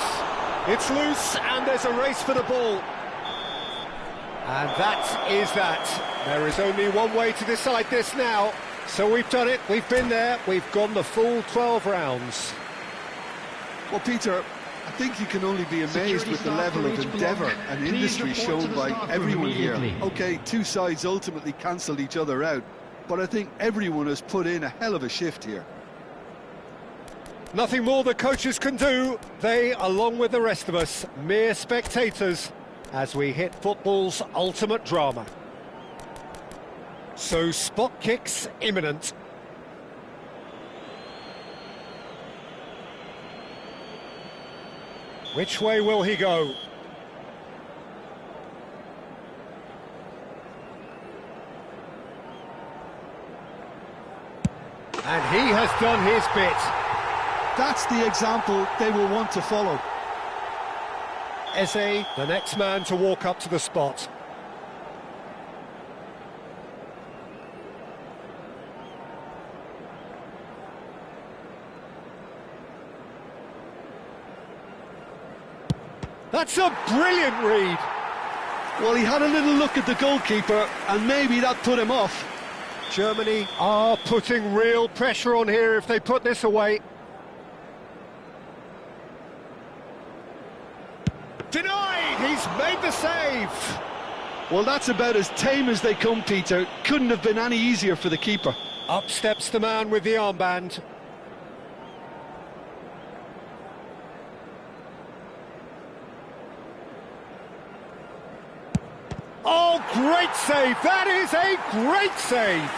It's loose and there's a race for the ball. And that is that. There is only one way to decide this now. So we've done it, we've been there, we've gone the full 12 rounds. Well, Peter, I think you can only be amazed with the level of endeavour and industry shown by everyone here. OK, two sides ultimately cancelled each other out, but I think everyone has put in a hell of a shift here. Nothing more the coaches can do. They, along with the rest of us, mere spectators, as we hit football's ultimate drama. So spot kicks imminent. Which way will he go? And he has done his bit. That's the example they will want to follow. Eze, the next man to walk up to the spot. That's a brilliant read. Well, he had a little look at the goalkeeper, and maybe that put him off. Germany are putting real pressure on here if they put this away. Denied! He's made the save! Well, that's about as tame as they come, Peter. Couldn't have been any easier for the keeper. Up steps the man with the armband. Oh, great save! That is a great save!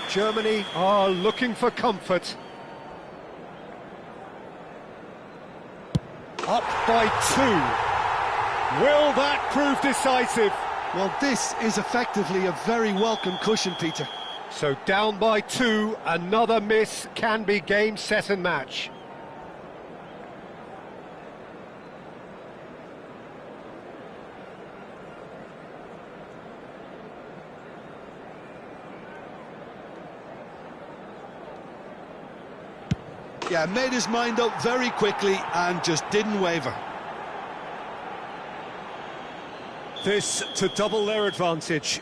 Germany are looking for comfort. Up by 2. Will that prove decisive? Well, this is effectively a very welcome cushion, Peter. So down by 2, another miss can be game, set and match. Yeah, made his mind up very quickly and just didn't waver. This to double their advantage.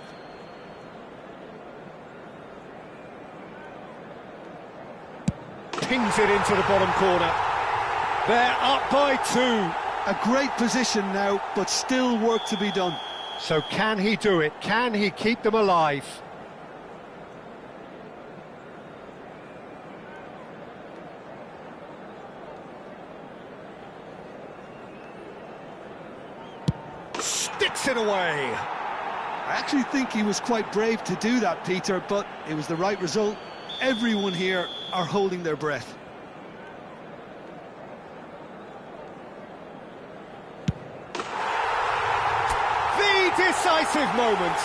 Pings it into the bottom corner. They're up by 2. A great position now, but still work to be done. So can he do it? Can he keep them alive? Sticks it away. I actually think he was quite brave to do that, Peter, but it was the right result. Everyone here are holding their breath. The decisive moment.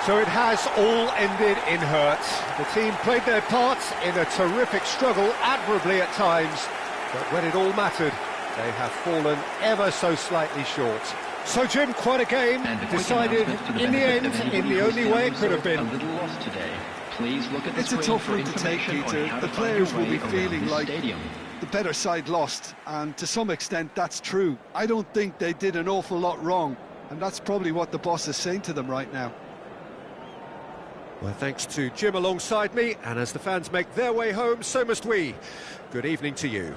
So it has all ended in hurt. The team played their part in a terrific struggle, admirably at times, but when it all mattered, they have fallen ever so slightly short. So, Jim, quite a game, decided in the end in the only way it could have been. It's a tough one to take, Peter. The players will be feeling like the better side lost, and to some extent that's true. I don't think they did an awful lot wrong, and that's probably what the boss is saying to them right now. Well, thanks to Jim alongside me, and as the fans make their way home, so must we. Good evening to you.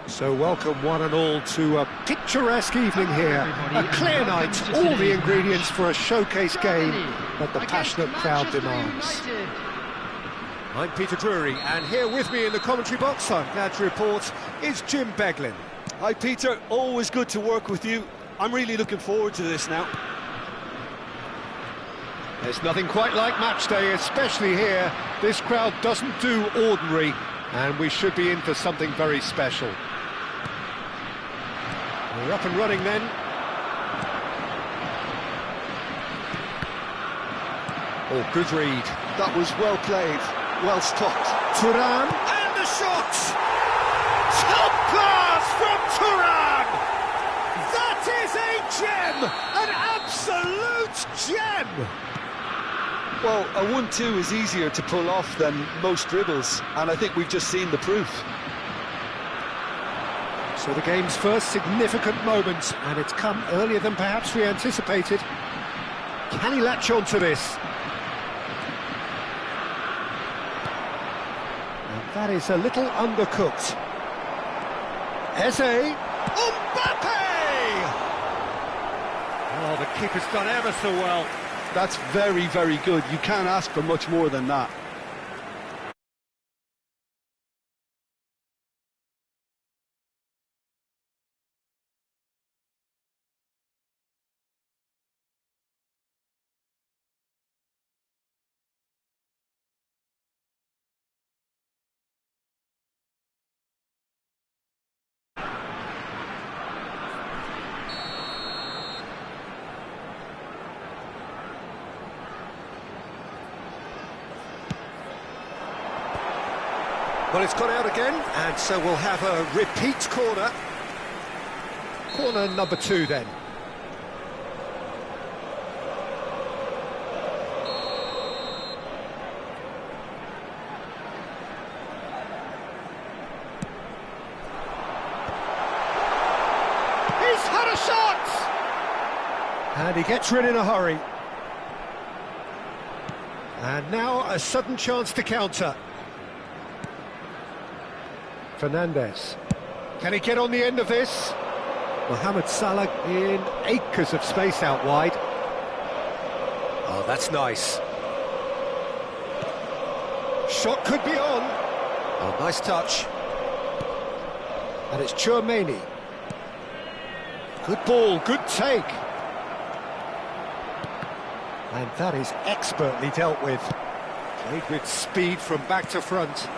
So welcome one and all to a picturesque evening here. A clear night, all the ingredients for a showcase game that the passionate crowd demands. I'm Peter Drury, and here with me in the commentary box, I'm glad to report, is Jim Beglin. Hi Peter, always good to work with you. I'm really looking forward to this now. There's nothing quite like match day, especially here. This crowd doesn't do ordinary, and we should be in for something very special. We're up and running then. Oh, good read. That was well played, well stopped. Thuram, and the shot! Top pass from Thuram! That is a gem! An absolute gem! Well, a 1-2 is easier to pull off than most dribbles, and I think we've just seen the proof. So the game's first significant moment, and it's come earlier than perhaps we anticipated. Can he latch on to this? And that is a little undercooked. Eze! Mbappe! Oh, the keeper's done ever so well. That's very, very good. You can't ask for much more than that. Well, it's gone out again, and so we'll have a repeat corner. Corner number 2 then. He's had a shot! And he gets rid in a hurry. And now a sudden chance to counter. Fernandez. Can he get on the end of this? Mohamed Salah in acres of space out wide. Oh, that's nice. Shot could be on. Oh, nice touch. And it's Tchouaméni. Good ball, good take. And that is expertly dealt with. Played with speed from back to front.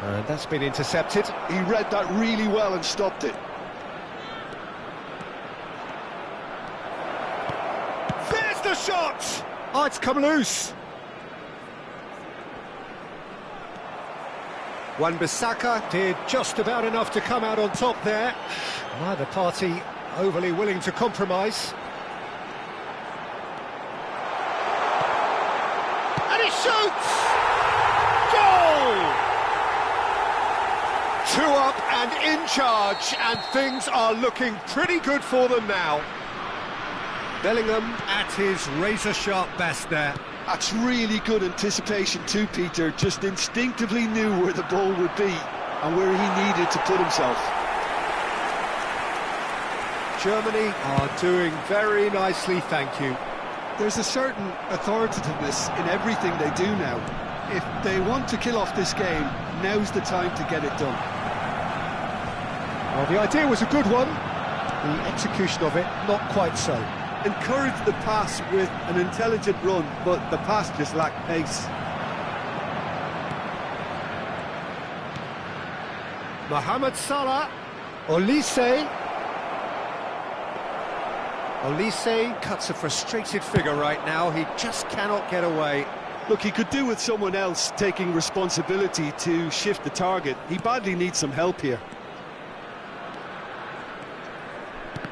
And that's been intercepted. He read that really well and stopped it. There's the shot! Oh, it's come loose. Wan-Bissaka did just about enough to come out on top there. Neither party overly willing to compromise. And he shoots! Goal! 2 up and in charge, and things are looking pretty good for them now. Bellingham at his razor-sharp best there. That's really good anticipation too, Peter. Just instinctively knew where the ball would be and where he needed to put himself. Germany are doing very nicely, thank you. There's a certain authoritativeness in everything they do now. If they want to kill off this game, now's the time to get it done. Well, the idea was a good one. The execution of it, not quite so. Encourage the pass with an intelligent run, but the pass just lacked pace. Mohamed Salah. Olise. Olise cuts a frustrated figure right now. He just cannot get away. Look, he could do with someone else taking responsibility to shift the target. He badly needs some help here.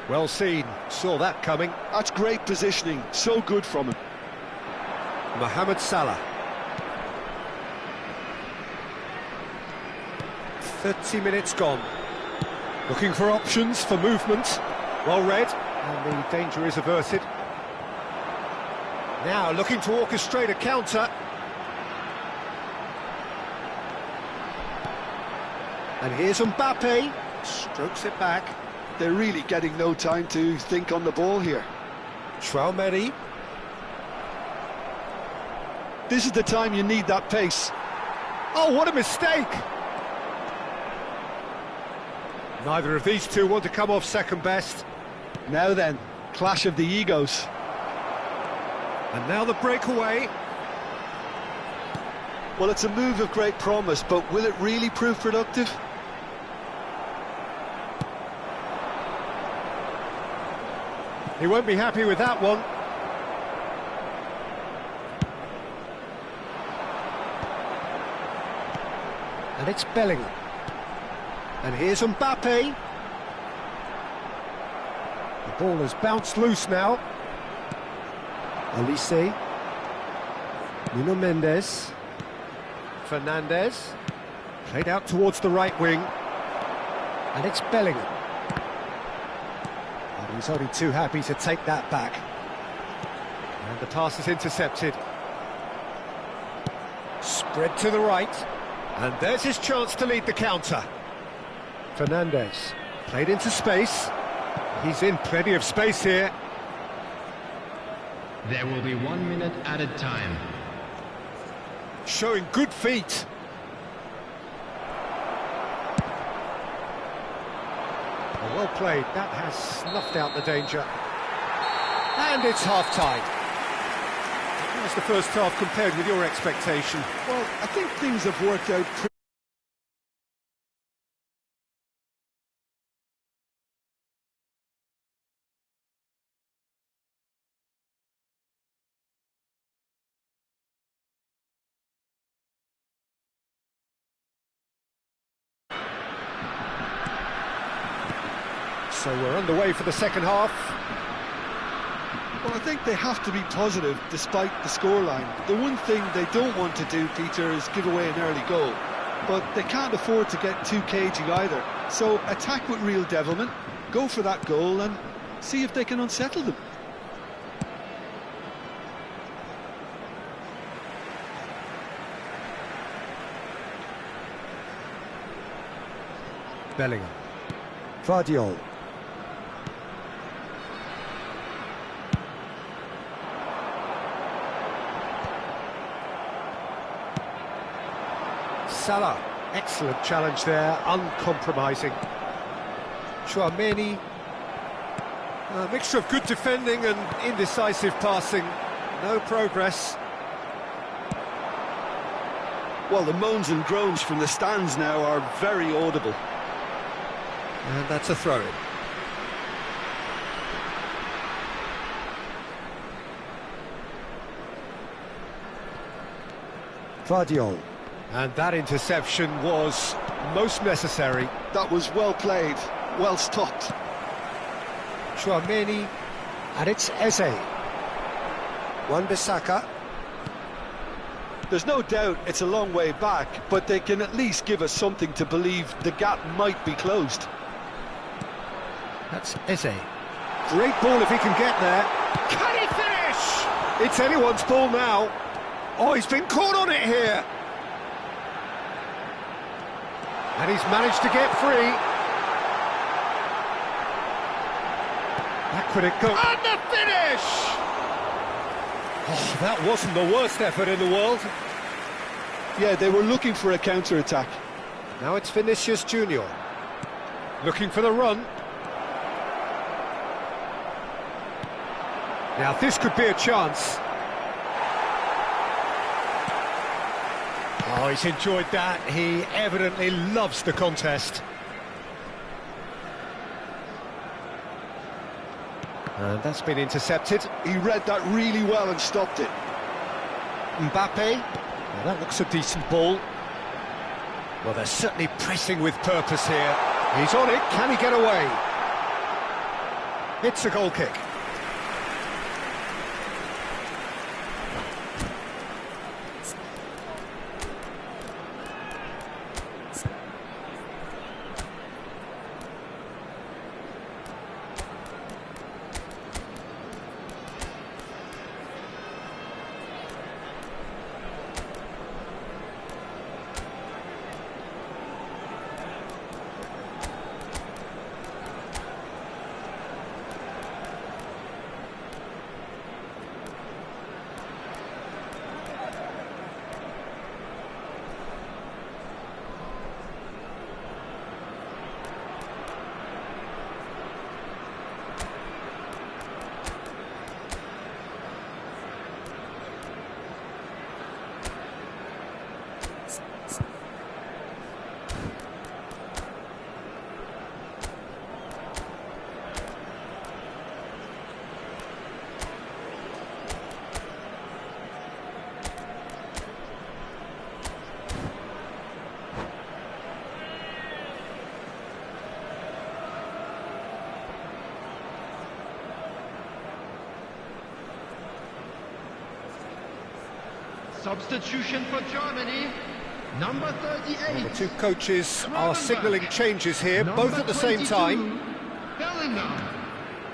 Well seen, saw that coming. That's great positioning, so good from him. Mohamed Salah. 30 minutes gone. Looking for options for movement. Well read, and the danger is averted. Now looking to orchestrate a counter. And here's Mbappe, strokes it back. They're really getting no time to think on the ball here. Traoré. This is the time you need that pace. Oh, what a mistake! Neither of these two want to come off second best. Now then, clash of the egos. And now the breakaway. Well, it's a move of great promise, but will it really prove productive? He won't be happy with that one. And it's Bellingham. And here's Mbappe. The ball has bounced loose now. Olise. Nuno Mendes. Fernandez. Played out towards the right wing. And it's Bellingham. And he's only too happy to take that back. And the pass is intercepted. Spread to the right. And there's his chance to lead the counter. Fernandez, played into space. He's in plenty of space here. There will be 1 minute added time. Showing good feet. Well played, that has snuffed out the danger. And it's half-time. How's the first half compared with your expectation? Well, I think things have worked out pretty. So we're underway for the second half. Well, I think they have to be positive despite the scoreline. The one thing they don't want to do, Peter, is give away an early goal. But they can't afford to get too cagey either. So attack with real devilment, go for that goal and see if they can unsettle them. Bellingham. Vardiol. Salah, excellent challenge there, uncompromising. Chouameni, a mixture of good defending and indecisive passing, no progress. Well, the moans and groans from the stands now are very audible. And that's a throw-in. Vardiol. And that interception was most necessary. That was well played, well stopped. Chouameni, and it's Eze. Wan-Bissaka. There's no doubt it's a long way back, but they can at least give us something to believe the gap might be closed. That's Eze. Great ball if he can get there. Can he finish? It's anyone's ball now. Oh, he's been caught on it here. And he's managed to get free. Back would it go. And the finish! Oh, that wasn't the worst effort in the world. Yeah, they were looking for a counter-attack. Now it's Vinicius Junior. Looking for the run. Now this could be a chance. Oh, he's enjoyed that. He evidently loves the contest. And that's been intercepted. He read that really well and stopped it. Mbappe. Well, that looks a decent ball. Well, they're certainly pressing with purpose here. He's on it. Can he get away? It's a goal kick. Substitution for Germany, number 38. The two coaches are signalling changes here, both at the same time. Bellingham,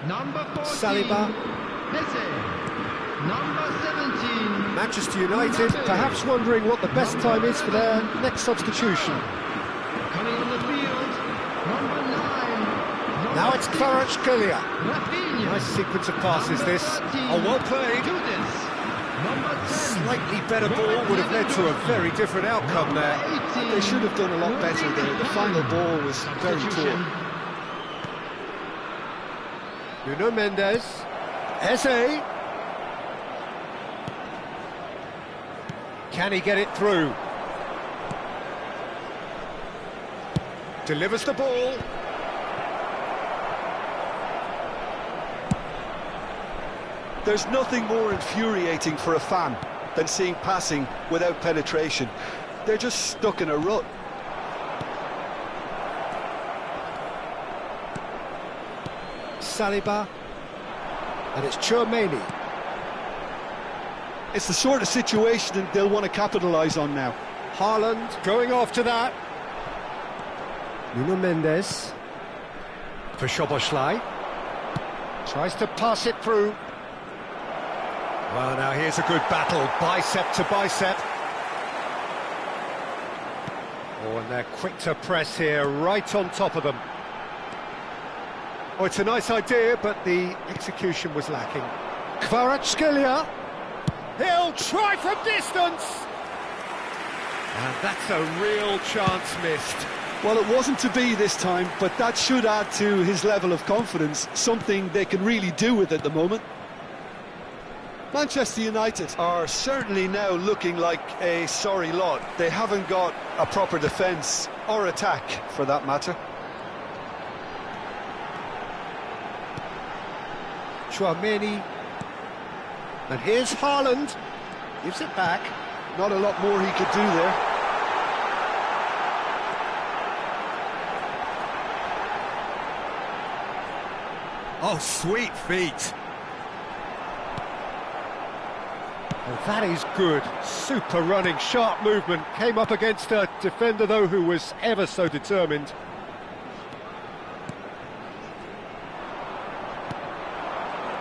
number 14. Saliba. Messi, number 17. Manchester United perhaps wondering what the best time is for their next substitution. Coming on the field, number 9. Now it's Kvaratskhelia. Rafinha. Nice sequence of passes this. Oh, well played. Number 10. Slightly better ball would have led to a very different outcome there. They should have done a lot better there. The final ball was very poor. Nuno Mendes. Eze. Can he get it through? Delivers the ball. There's nothing more infuriating for a fan than seeing passing without penetration. They're just stuck in a rut. Saliba. And it's Tchouaméni. It's the sort of situation that they'll want to capitalise on now. Haaland going after that. Nuno Mendes. For Szoboszlai. Tries to pass it through. Well, now here's a good battle, bicep to bicep. Oh, and they're quick to press here, right on top of them. Oh, it's a nice idea, but the execution was lacking. Kvaratskhelia. He'll try from distance. And that's a real chance missed. Well, it wasn't to be this time, but that should add to his level of confidence, something they can really do with at the moment. Manchester United are certainly now looking like a sorry lot. They haven't got a proper defence or attack, for that matter. Tchouaméni. And here's Haaland. Gives it back. Not a lot more he could do there. Oh, sweet feet. Oh, that is good. Super running, sharp movement. Came up against a defender, though, who was ever so determined.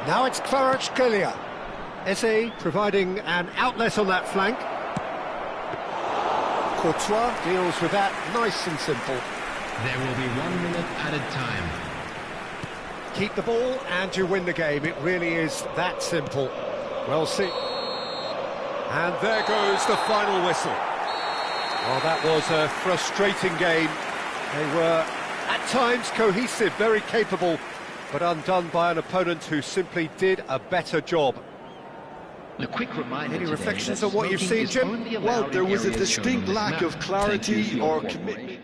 Now it's Kvaratskhelia. Eze providing an outlet on that flank. Courtois deals with that nice and simple. There will be 1 minute added time. Keep the ball and you win the game. It really is that simple. Well seen. And there goes the final whistle. Well, that was a frustrating game. They were, at times, cohesive, very capable, but undone by an opponent who simply did a better job. A quick reminder. Any reflections on what you've seen, Jim? Well, there was a distinct lack of clarity or commitment.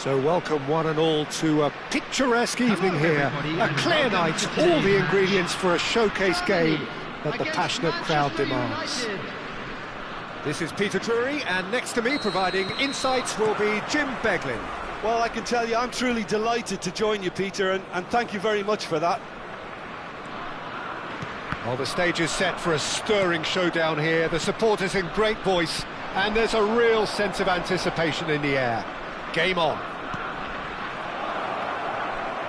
So welcome one and all to a picturesque evening here. A clear night, all the ingredients for a showcase game that the passionate crowd demands. This is Peter Drury, and next to me providing insights will be Jim Beglin. Well, I can tell you I'm truly delighted to join you, Peter, and thank you very much for that. Well, the stage is set for a stirring showdown here. The supporters in great voice, and there's a real sense of anticipation in the air. Game on.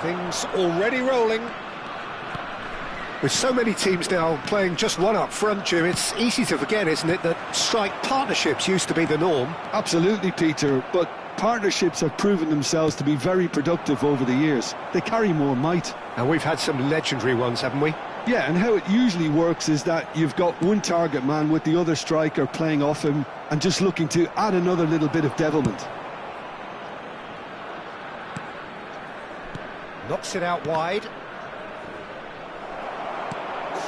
Things already rolling. With so many teams now playing just one up front, Jim, it's easy to forget, isn't it, that strike partnerships used to be the norm. Absolutely, Peter, but partnerships have proven themselves to be very productive over the years. They carry more might. And we've had some legendary ones, haven't we? Yeah, and how it usually works is that you've got one target man with the other striker playing off him and just looking to add another little bit of devilment. Knocks it out wide.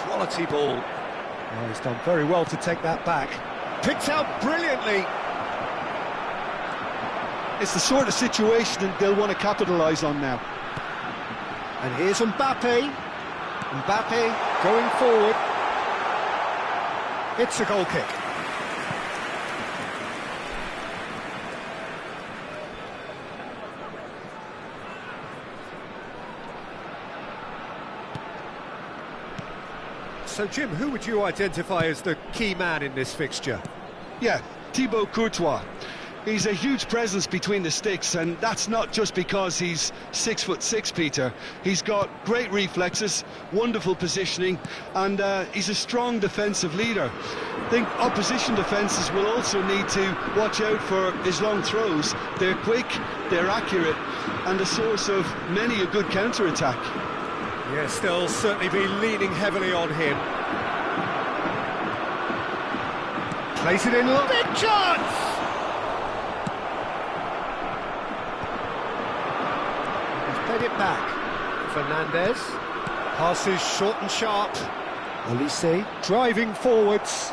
Quality ball. Oh, he's done very well to take that back. Picked out brilliantly. It's the sort of situation that they'll want to capitalise on now. And here's Mbappe. Mbappe going forward. It's a goal kick. So, Jim, who would you identify as the key man in this fixture? Yeah, Thibaut Courtois. He's a huge presence between the sticks, and that's not just because he's 6'6", Peter. He's got great reflexes, wonderful positioning, and he's a strong defensive leader. I think opposition defences will also need to watch out for his long throws. They're quick, they're accurate, and a source of many a good counter-attack. Yes, they'll certainly be leaning heavily on him. Plays it in, big chance! He's played it back. Fernandez. Passes short and sharp. Olise Driving forwards.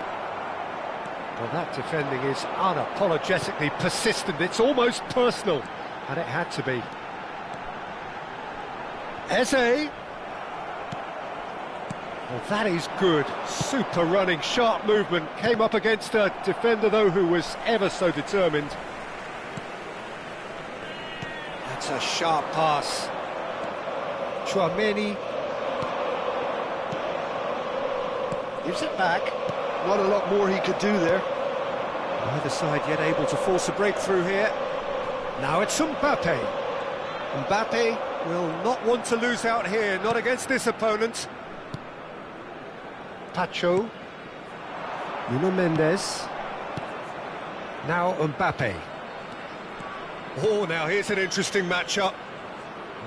Well, that defending is unapologetically persistent. It's almost personal. And it had to be. Eze. Well, that is good. Super running, sharp movement. Came up against a defender, though, who was ever so determined. That's a sharp pass. Chouameni. Gives it back. Not a lot more he could do there. Neither side yet able to force a breakthrough here. Now it's Mbappe. Mbappe will not want to lose out here, not against this opponent. Pacho. Nuno Mendes. Now Mbappe. Oh, now here's an interesting matchup.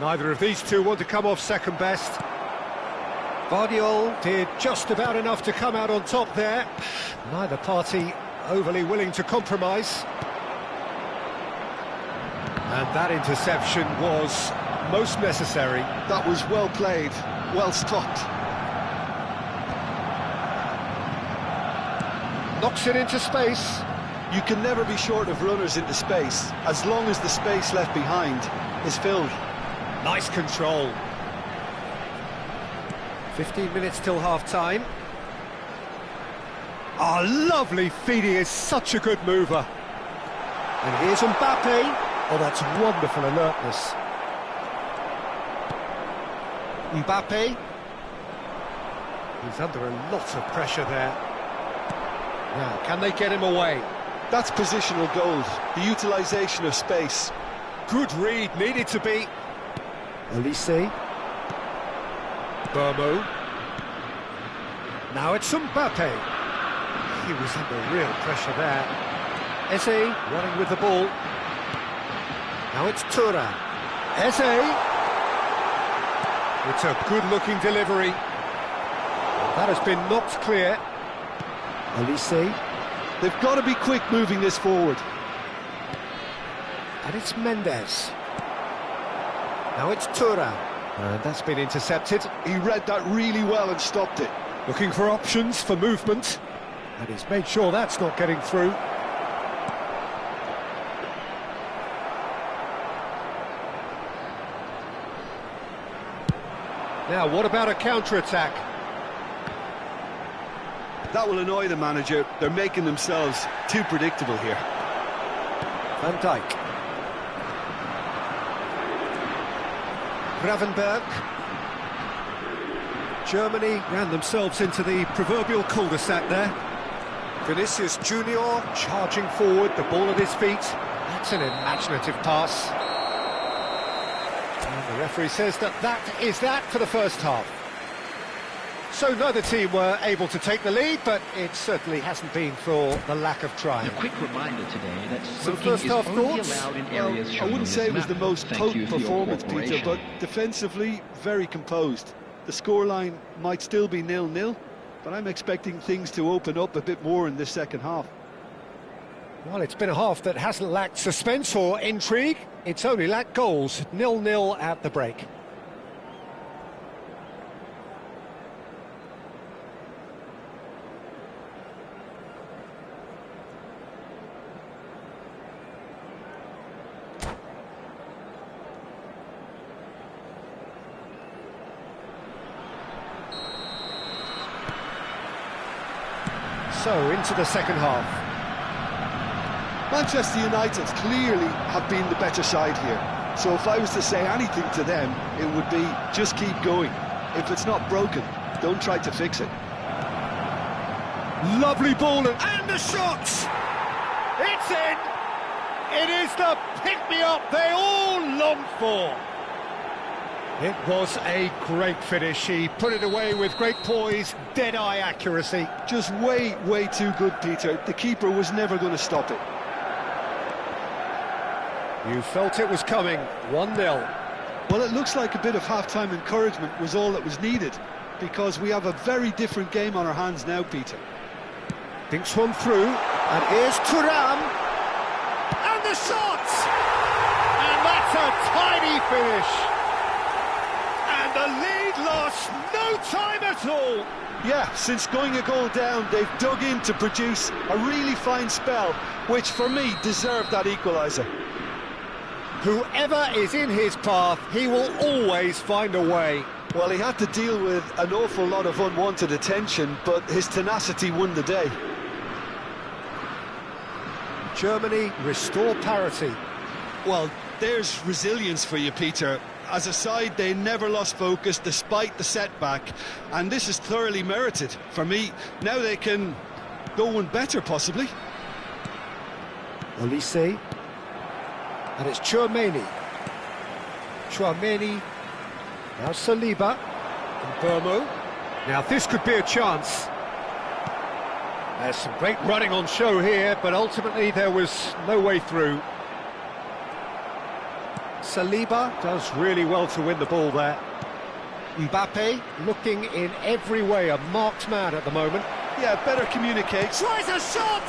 Neither of these two want to come off second best. Guardiola did just about enough to come out on top there. Neither party overly willing to compromise. And that interception was most necessary. That was well played, well stopped. Knocks it into space. You can never be short of runners into space, as long as the space left behind is filled. Nice control. 15 minutes till half-time. Oh, lovely feed. He is such a good mover. And here's Mbappe. Oh, that's wonderful alertness. Mbappe. He's under a lot of pressure there. Now, can they get him away? That's positional gold, the utilisation of space. Good read, needed to be. Olise Burmo. Now it's Mbappe. He was under real pressure there. Eze running with the ball. Now it's Tura. Eze. It's a good-looking delivery. That has been knocked clear. Olise They've got to be quick moving this forward. And it's Mendes. Now it's Tura. And that's been intercepted. He read that really well and stopped it. Looking for options for movement. And he's made sure that's not getting through. Now, what about a counter-attack? That will annoy the manager. They're making themselves too predictable here. Van Dijk. Gravenberg. Germany ran themselves into the proverbial cul-de-sac there. Vinicius Junior charging forward, the ball at his feet. That's an imaginative pass. And the referee says that is that for the first half. So neither team were able to take the lead, but it certainly hasn't been for the lack of trying. A quick reminder today that Some smoking first is half only thoughts? allowed in Well, areas I shown on wouldn't this say it was map. the most Thank potent you for your performance, Peter, cooperation. but defensively, very composed. The scoreline might still be 0-0, but I'm expecting things to open up a bit more in this second half. Well, it's been a half that hasn't lacked suspense or intrigue. It's only lacked goals. 0-0 at the break. So, into the second half. Manchester United clearly have been the better side here. So if I was to say anything to them, it would be just keep going. If it's not broken, don't try to fix it. Lovely ball and the shot! It's in! It is the pick-me-up they all longed for. It was a great finish. He put it away with great poise, dead-eye accuracy. Just way, way too good, Peter. The keeper was never going to stop it. You felt it was coming. 1-0. Well, it looks like a bit of half-time encouragement was all that was needed, because we have a very different game on our hands now, Peter. Thinks one through, and here's Thuram. And the shot! And that's a tiny finish. And the lead lost no time at all. Yeah, since going a goal down, they've dug in to produce a really fine spell, which for me deserved that equaliser. Whoever is in his path, he will always find a way. Well, he had to deal with an awful lot of unwanted attention, but his tenacity won the day. Germany restore parity. Well, there's resilience for you, Peter. As a side, they never lost focus despite the setback, and this is thoroughly merited. For me, now they can go one better, possibly. Olise. And it's Chouameni. Chouameni. Now Saliba. And Burmo. Now this could be a chance. There's some great running on show here, but ultimately there was no way through. Saliba does really well to win the ball there. Mbappe looking in every way a marked man at the moment. Yeah, better communicate. Tries a shot!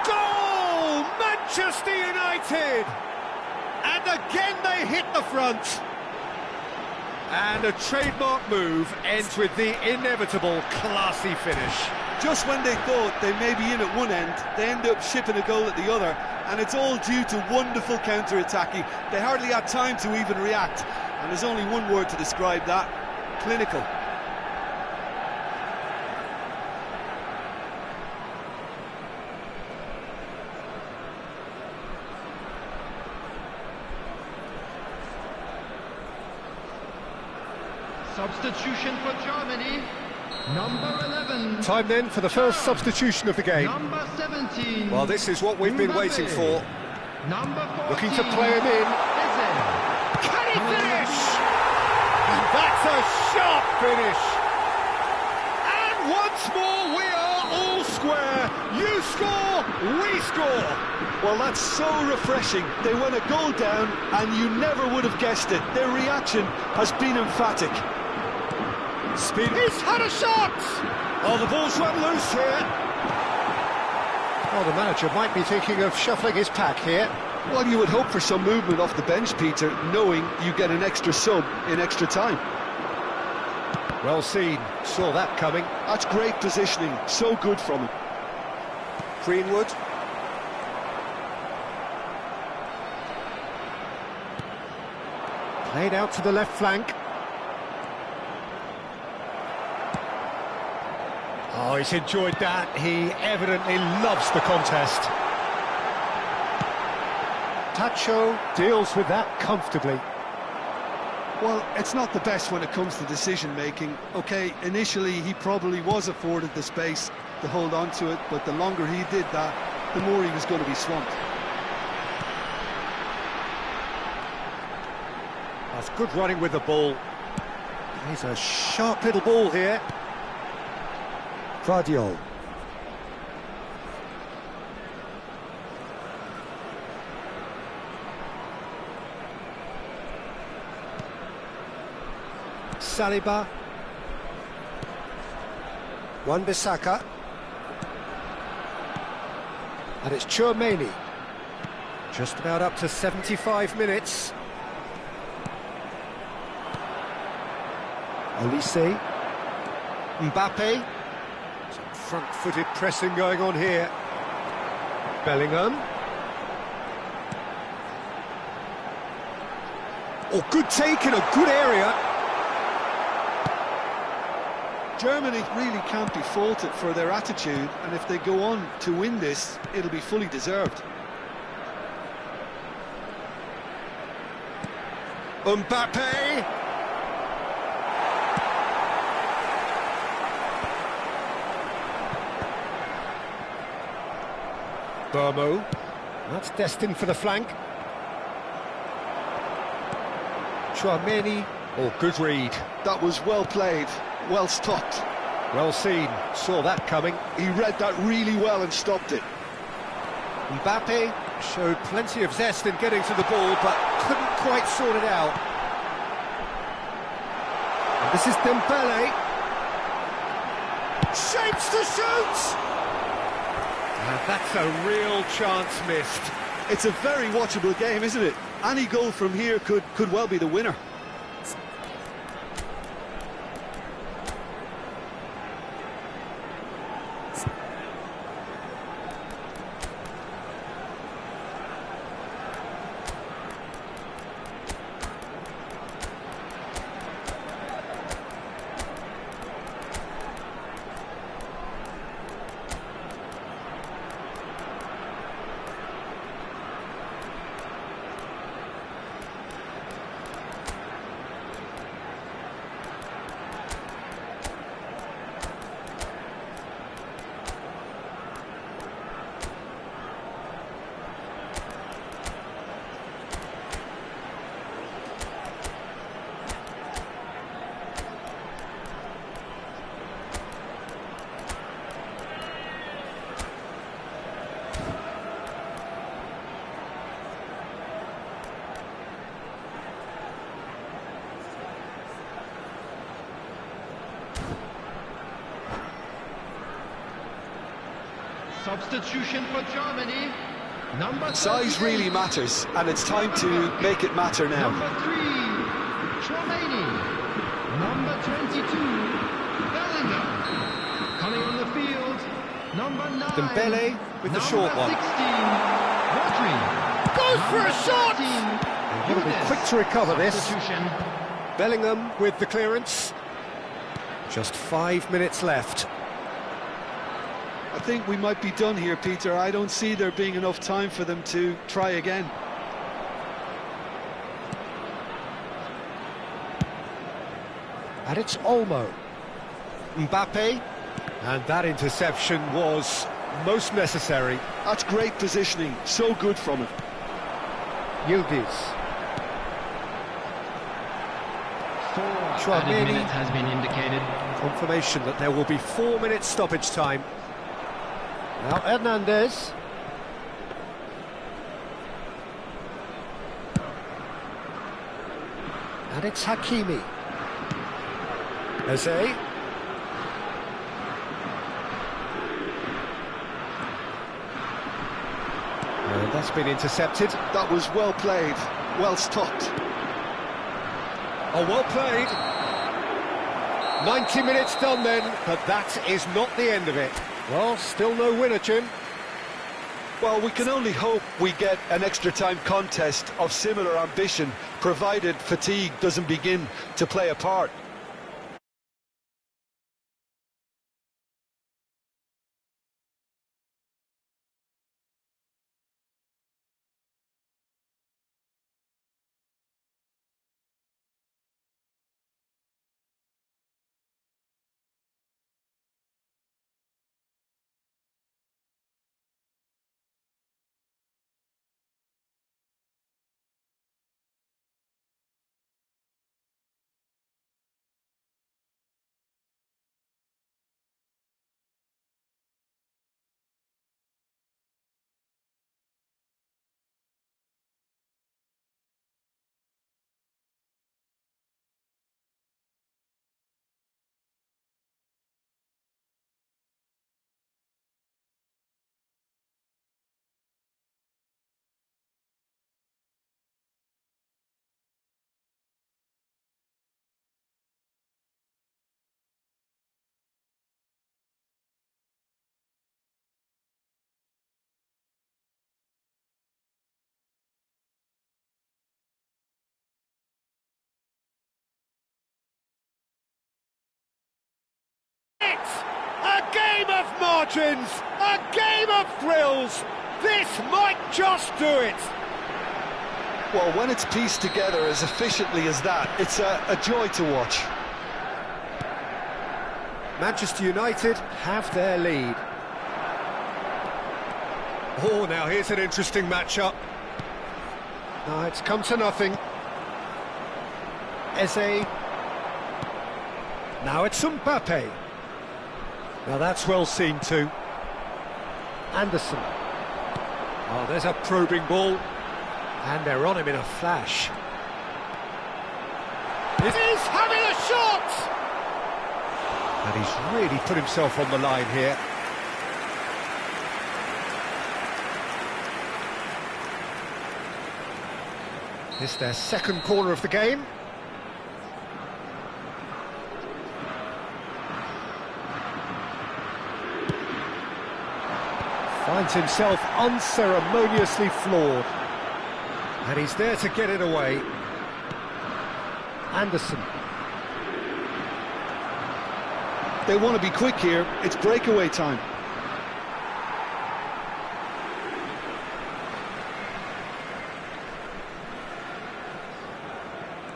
Goal! Manchester United! And again they hit the front. And a trademark move ends with the inevitable classy finish. Just when they thought they may be in at one end, they end up shipping a goal at the other, and it's all due to wonderful counter-attacking. They hardly had time to even react, and there's only one word to describe that: clinical. Substitution for Germany. Number 11. Time then for the first substitution of the game. Number 17. Well, this is what we've been waiting for. Number 14. Looking to play him in. Can he finish? And that's a sharp finish. And once more we are all square. You score, we score. Well, that's so refreshing. They went a goal down, and you never would have guessed it. Their reaction has been emphatic. Speed. He's had a shot! Oh, the ball's run loose here. Well, the manager might be thinking of shuffling his pack here. Well, you would hope for some movement off the bench, Peter, knowing you get an extra sub in extra time. Well seen, saw that coming. That's great positioning, so good from him. Greenwood. Played out to the left flank. Oh, he's enjoyed that. He evidently loves the contest. Tacho deals with that comfortably. Well, it's not the best when it comes to decision-making. OK, initially he probably was afforded the space to hold on to it, but the longer he did that, the more he was going to be swamped. That's good running with the ball. He's a sharp little ball here. Vardiol. Saliba. Wan-Bissaka. And it's Tchouaméni. Just about up to 75 minutes. Olise. Mbappe. Some front-footed pressing going on here. Bellingham. Oh, good take in a good area. Germany really can't be faulted for their attitude, and if they go on to win this, it'll be fully deserved. Mbappe. Burmo. That's destined for the flank. Tchouaméni. Oh, good read. That was well played, well stopped. Well seen. Saw that coming. He read that really well and stopped it. Mbappe showed plenty of zest in getting to the ball, but couldn't quite sort it out. And this is Dembele. Shapes to shoot! And that's a real chance missed. It's a very watchable game, isn't it? Any goal from here could well be the winner. Substitution for Germany. Size really matters, and it's time to make it matter now. Number 3, Tchouaméni. Number 22, Bellingham. Coming on the field, number 9. Dembele with the short one. 16, Rodri. Goes for a shot! 13, He'll be quick to recover this. Substitution. Bellingham with the clearance. Just 5 minutes left. I think we might be done here, Peter. I don't see there being enough time for them to try again. And it's Olmo. Mbappe. And that interception was most necessary. That's great positioning, so good from it. Yildiz. 4 Tchouaméni. added minutes has been indicated. Confirmation that there will be 4 minutes stoppage time. Now Hernandez. And it's Hakimi. Eze. And that's been intercepted. That was well played, well stopped. Oh, well played. 90 minutes done then, but that is not the end of it. Well, still no winner, Jim. Well, we can only hope we get an extra-time contest of similar ambition, provided fatigue doesn't begin to play a part. it! A game of margins, a game of thrills. This might just do it. Well, when it's pieced together as efficiently as that, it's a joy to watch. Manchester United have their lead. Oh, now here's an interesting matchup. No, it's come to nothing. Eze. Now it's Mbappe. Now that's well seen too. Anderson. Oh, there's a probing ball. And they're on him in a flash. He's having a shot! And he's really put himself on the line here. This is their second corner of the game. Finds himself unceremoniously floored. And he's there to get it away. Anderson. They want to be quick here. It's breakaway time.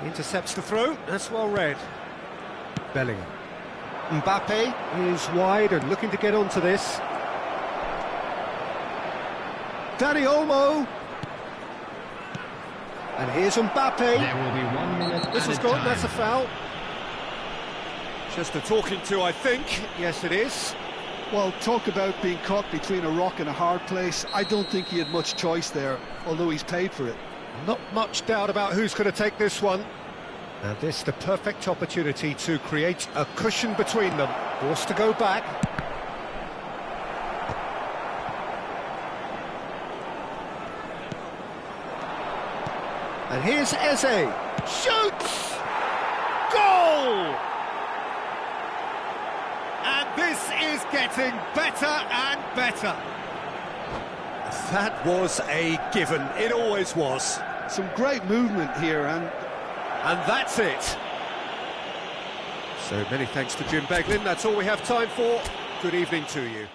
Intercepts the throw. That's well read. Bellingham. Mbappe is wide and looking to get onto this. Dani Olmo. And here's Mbappe. There will be 1 minute. This was gone, that's a foul. Just a talking to, I think. Yes, it is. Well, talk about being caught between a rock and a hard place. I don't think he had much choice there, although he's paid for it. Not much doubt about who's going to take this one. And this the perfect opportunity to create a cushion between them. Forced to go back. And here's Eze. Shoots! Goal! And this is getting better and better. That was a given. It always was. Some great movement here, and that's it. So many thanks to Jim Beglin. That's all we have time for. Good evening to you.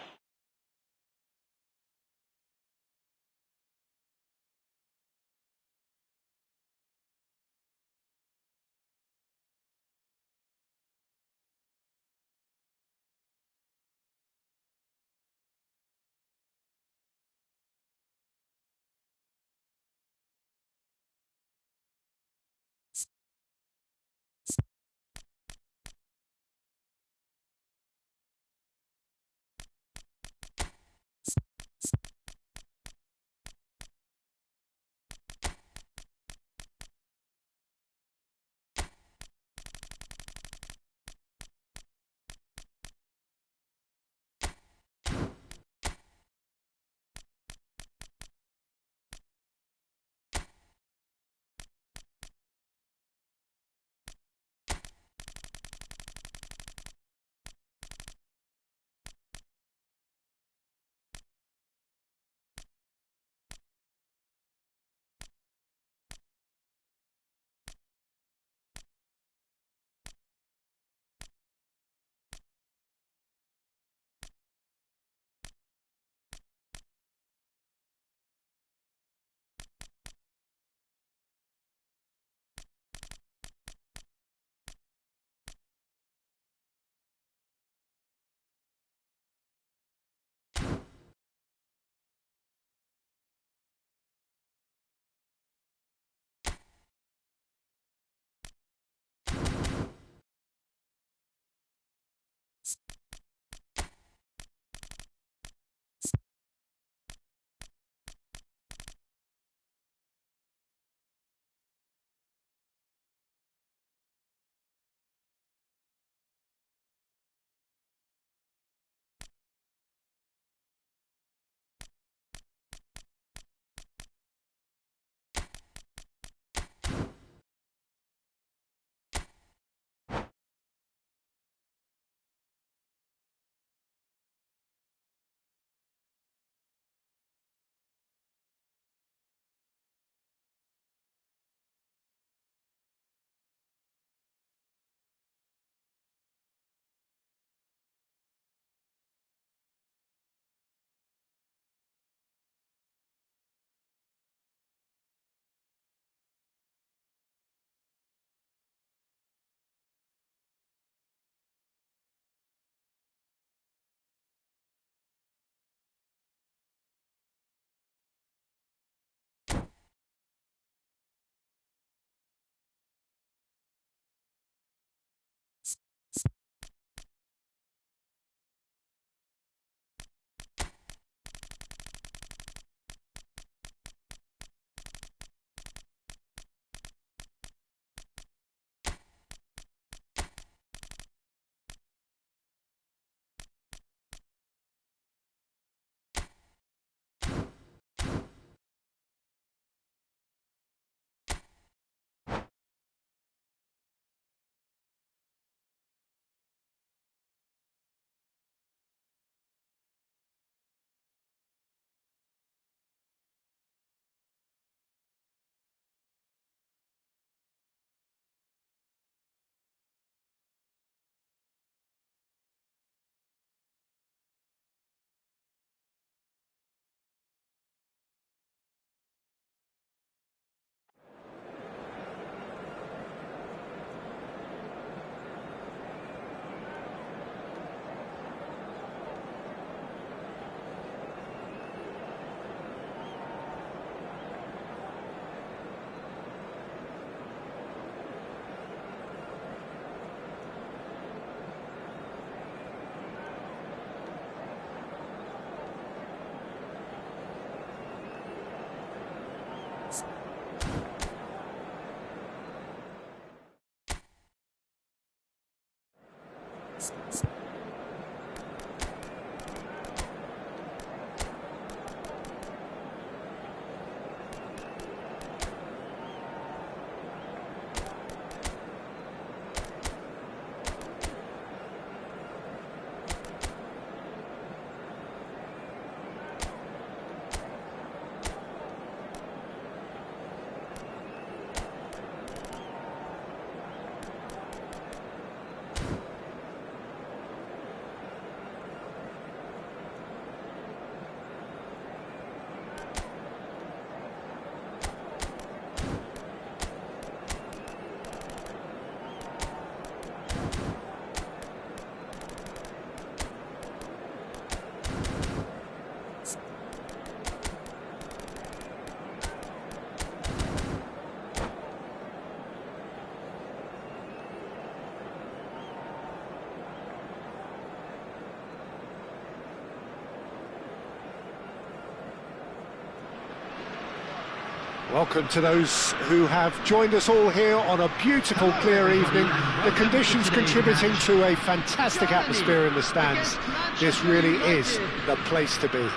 Welcome to those who have joined us all here on a beautiful, clear evening. The conditions contributing to a fantastic atmosphere in the stands. This really is the place to be.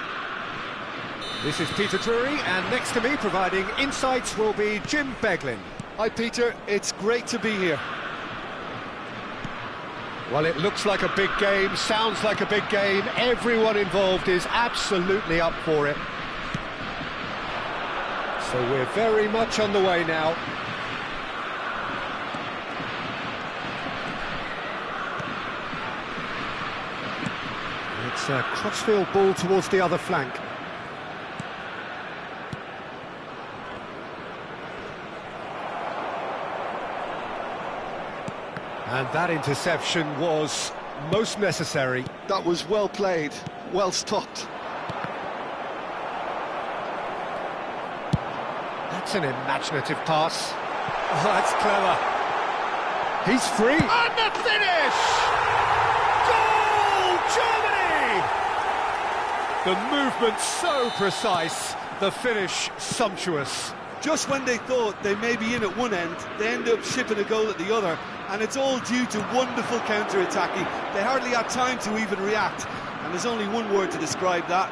This is Peter Drury, and next to me providing insights will be Jim Beglin. Hi Peter, it's great to be here. Well, it looks like a big game, sounds like a big game. Everyone involved is absolutely up for it. So we're very much on the way now. It's a crossfield ball towards the other flank. And that interception was most necessary. That was well played, well stopped. That's an imaginative pass. Oh, that's clever. He's free. And the finish! Goal, Germany! The movement so precise, the finish sumptuous. Just when they thought they may be in at one end, they end up shipping a goal at the other, and it's all due to wonderful counter-attacking. They hardly had time to even react, and there's only one word to describe that: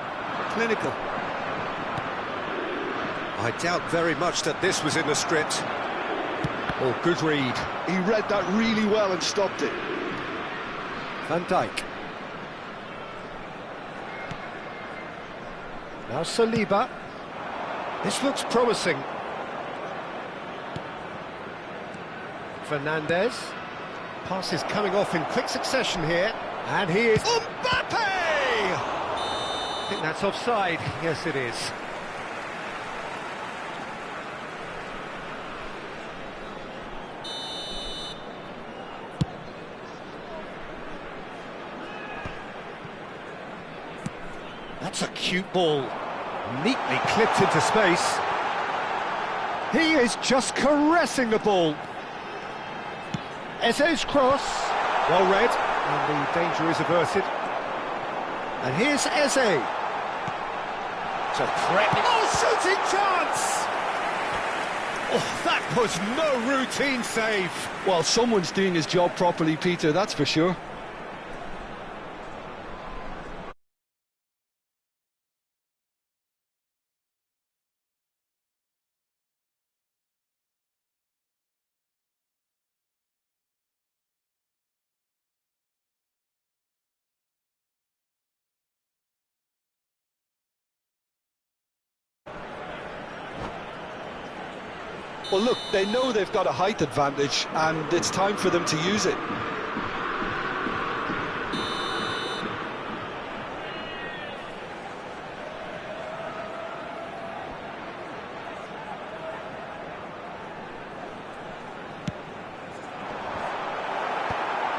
clinical. I doubt very much that this was in the script. Oh, good read. He read that really well and stopped it. Van Dijk. Now Saliba. This looks promising. Fernandez. Pass is coming off in quick succession here. And he is... Mbappe! I think that's offside. Yes, it is. That's a cute ball. Neatly clipped into space. He is just caressing the ball. Eze's cross. Well read. And the danger is averted. And here's Eze. It's a threatening... Oh, shooting chance! Oh, that was no routine save. Well, someone's doing his job properly, Peter, that's for sure. Well, look, they know they've got a height advantage, and it's time for them to use it.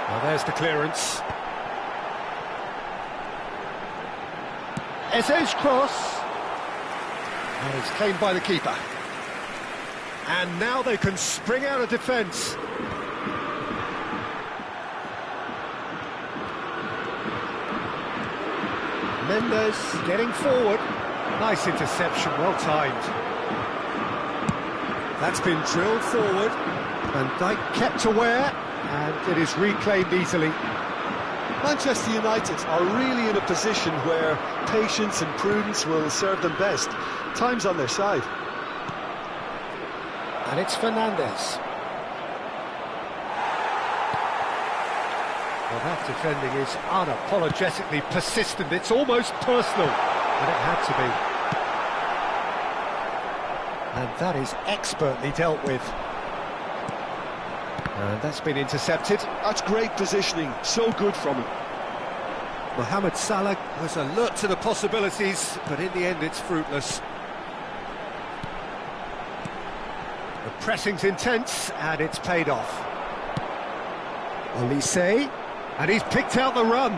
Well, there's the clearance. Eze's cross. And it's claimed by the keeper. And now they can spring out of defence. Mendes getting forward. Nice interception, well timed. That's been drilled forward. Van Dijk kept aware, and it is reclaimed easily. Manchester United are really in a position where patience and prudence will serve them best. Time's on their side. And it's Fernandes. Well, that defending is unapologetically persistent. It's almost personal, and it had to be. And that is expertly dealt with. And that's been intercepted. That's great positioning, so good from him. Mohamed Salah was alert to the possibilities, but in the end it's fruitless. The pressing's intense, and it's paid off. Olise, and he's picked out the run.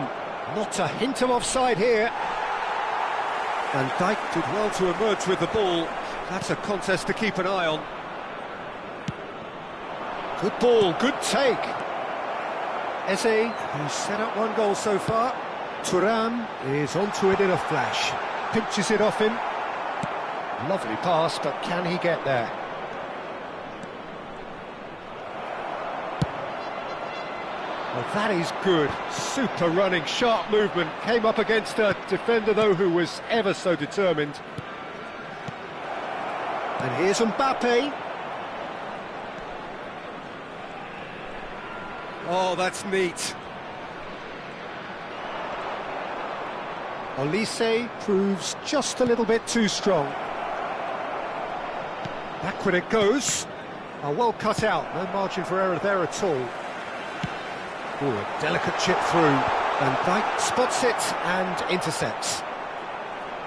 Not a hint of offside here. Van Dijk did well to emerge with the ball. That's a contest to keep an eye on. Good ball, good take. Eze, who's set up one goal so far. Thuram is onto it in a flash. Pinches it off him. Lovely pass, but can he get there? Well, that is good. Super running, sharp movement. Came up against a defender, though, who was ever so determined. And here's Mbappe. Oh, that's neat. Olise proves just a little bit too strong. Backward it goes. Oh, well cut out. No margin for error there at all. Oh, a delicate chip through. Van Dijk spots it and intercepts.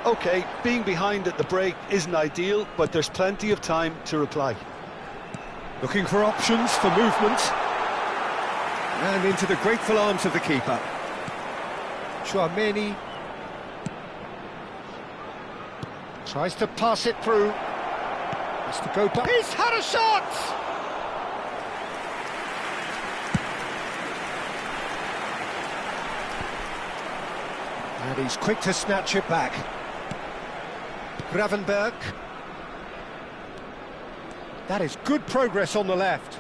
OK, being behind at the break isn't ideal, but there's plenty of time to reply. Looking for options for movement. And into the grateful arms of the keeper. Tchouaméni tries to pass it through. Has to go back. He's had a shot! And he's quick to snatch it back. Gravenberg. That is good progress on the left.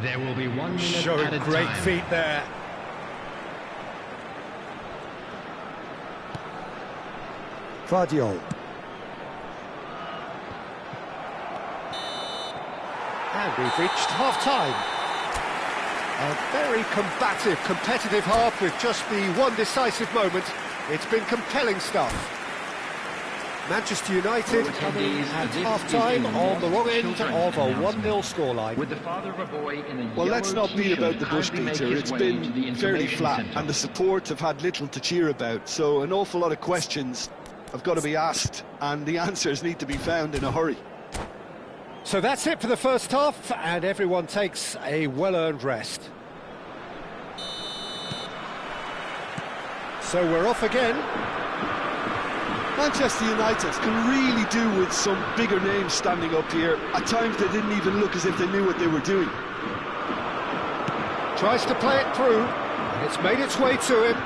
There will be 1 minute Showing added great time. feet there. Vardiol. And we've reached half-time. A very combative, competitive half with just the one decisive moment. It's been compelling stuff. Manchester United coming at half-time on the wrong end of a 1-0 scoreline. With the father of a boy in a Well, let's yellow not beat about the bush, t-shirt proudly Peter. make It's his way been into the fairly information flat, centre. and the support have had little to cheer about, so an awful lot of questions have got to be asked, and the answers need to be found in a hurry. So that's it for the first half, and everyone takes a well-earned rest. So we're off again. Manchester United can really do with some bigger names standing up here. At times they didn't even look as if they knew what they were doing. Tries to play it through, and it's made its way to him.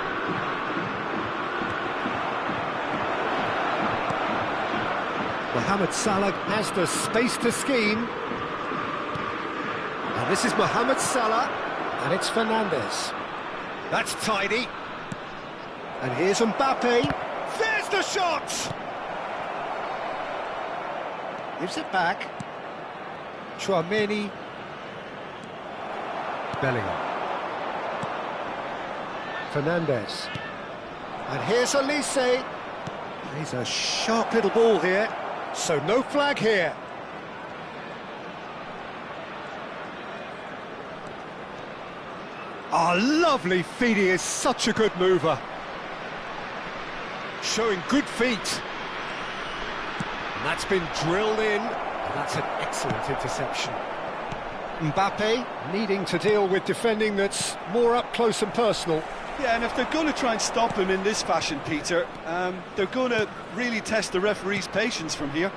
Mohamed Salah has the space to scheme. And this is Mohamed Salah, and it's Fernandes. That's tidy. And here's Mbappe. There's the shot! Gives it back. Tchouaméni. Bellingham. Fernandes. And here's Olise. He's a sharp little ball here, so no flag here. Oh, lovely feet. He is such a good mover. Showing good feet. And that's been drilled in. And that's an excellent interception. Mbappe needing to deal with defending that's more up close and personal. Yeah, and if they're going to try and stop him in this fashion, Peter, they're going to really test the referee's patience from here.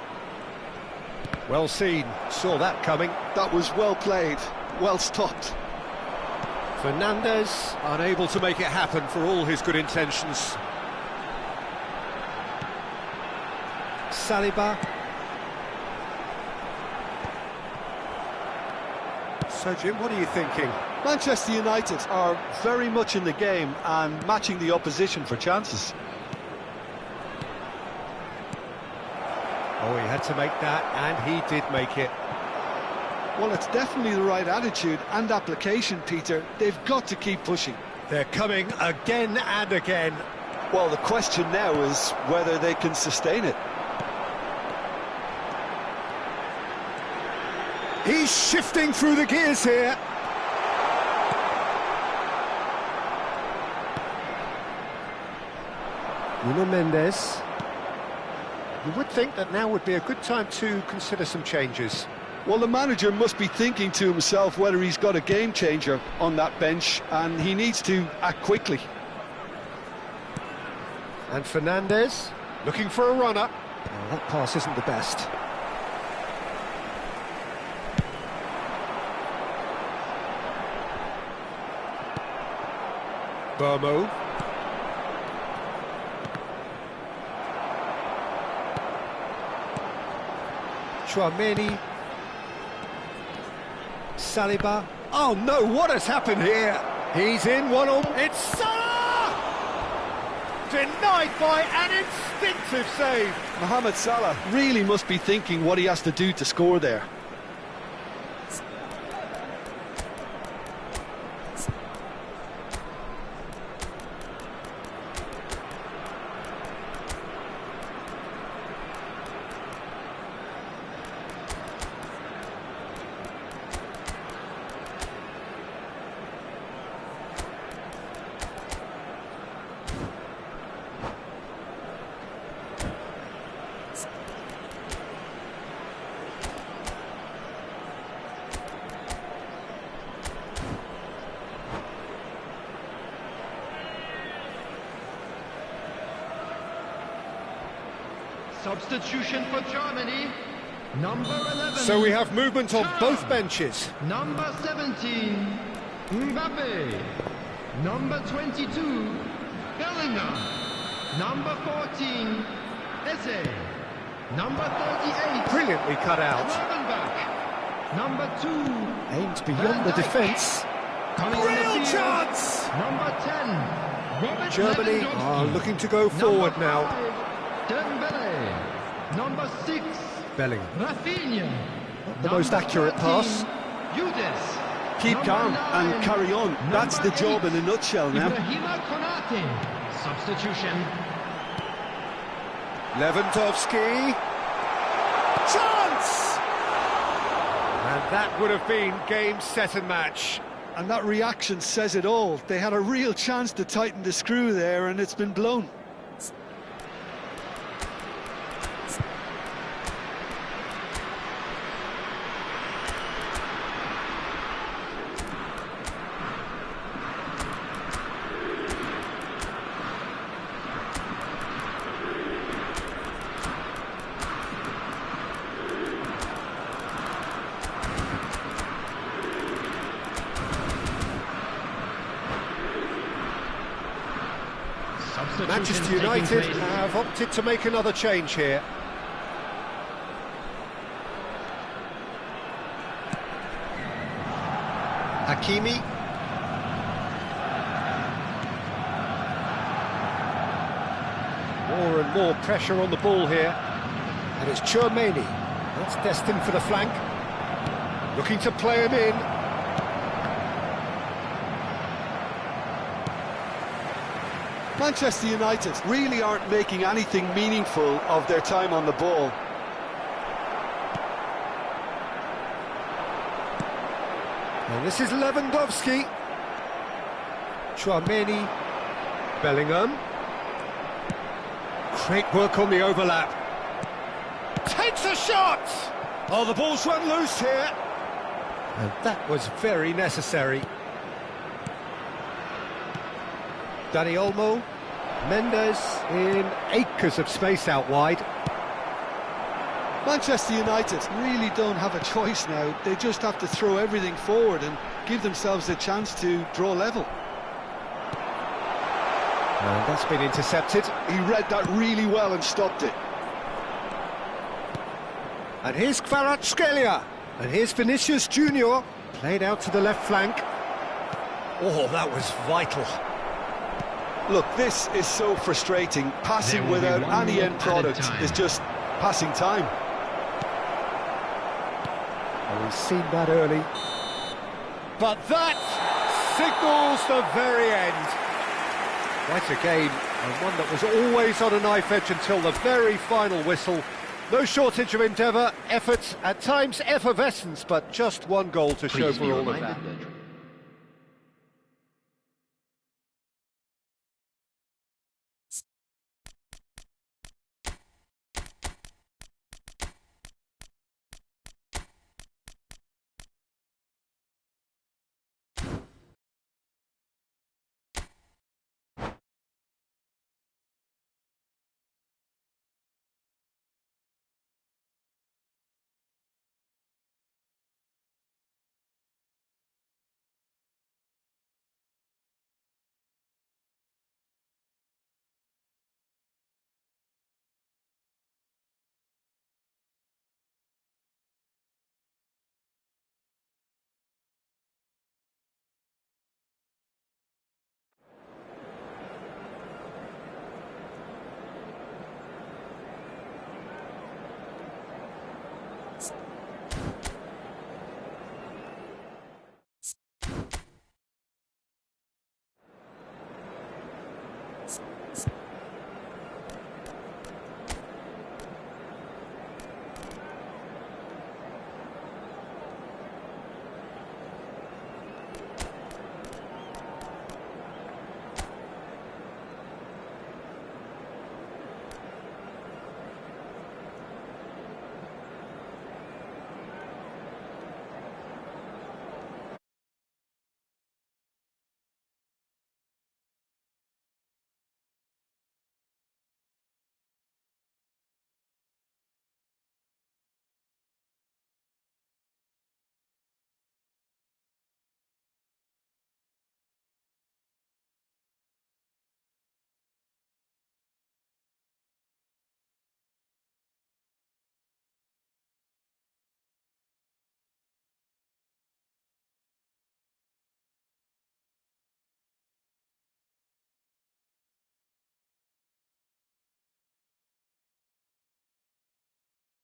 Well seen, saw that coming. That was well played, well stopped. Fernandes unable to make it happen for all his good intentions. Saliba. So, Jim, what are you thinking? Manchester United are very much in the game and matching the opposition for chances. Oh, he had to make that, and he did make it. Well, it's definitely the right attitude and application, Peter. They've got to keep pushing. They're coming again and again. Well, the question now is whether they can sustain it. He's shifting through the gears here. Nuno Mendes. You would think that now would be a good time to consider some changes. Well, the manager must be thinking to himself whether he's got a game changer on that bench, and he needs to act quickly. And Fernandes looking for a runner. Oh, that pass isn't the best. Burmo. Chouameni. Saliba. Oh no, what has happened here? He's in one on. It's Salah! Denied by an instinctive save. Mohamed Salah really must be thinking what he has to do to score there. Substitution for Germany, number 11. So we have movement on both benches. Number 17, Mbappe. Number 22, Bellingham. Number 14, Eze. Number 38, Brilliantly cut out. Gravenberch. Number 2, Aimed beyond the defence. coming on the Real field. chance! Number 10, Robert Germany Lewandowski. are looking to go forward Number now. 5, Dembele. Number 6, Bellingham. Rafinha. The most accurate pass. Yudes. Keep Number calm 9, and carry on. That's the number job 8, in a nutshell now. Ibrahima Konate. Substitution. Lewandowski. Chance! And that would have been game, set and match. And that reaction says it all. They had a real chance to tighten the screw there, and it's been blown. Manchester United have opted to make another change here. Hakimi. More and more pressure on the ball here. And it's Chouameni. That's destined for the flank. Looking to play him in. Manchester United really aren't making anything meaningful of their time on the ball. And this is Lewandowski. Chouameni. Bellingham. Great work on the overlap. Takes a shot! Oh, the ball's run loose here. And that was very necessary. Dani Olmo. Mendes in acres of space out wide. Manchester United really don't have a choice now. They just have to throw everything forward and give themselves a chance to draw level. And that's been intercepted. He read that really well and stopped it. And here's Kvaratskhelia. And here's Vinicius Junior. Played out to the left flank. Oh, that was vital. Look, this is so frustrating. Passing without any end product is just passing time. Well, we've seen that early. But that signals the very end. Quite a game, and one that was always on a knife edge until the very final whistle. No shortage of endeavour, effort, at times effervescence, but just one goal to show for all of that.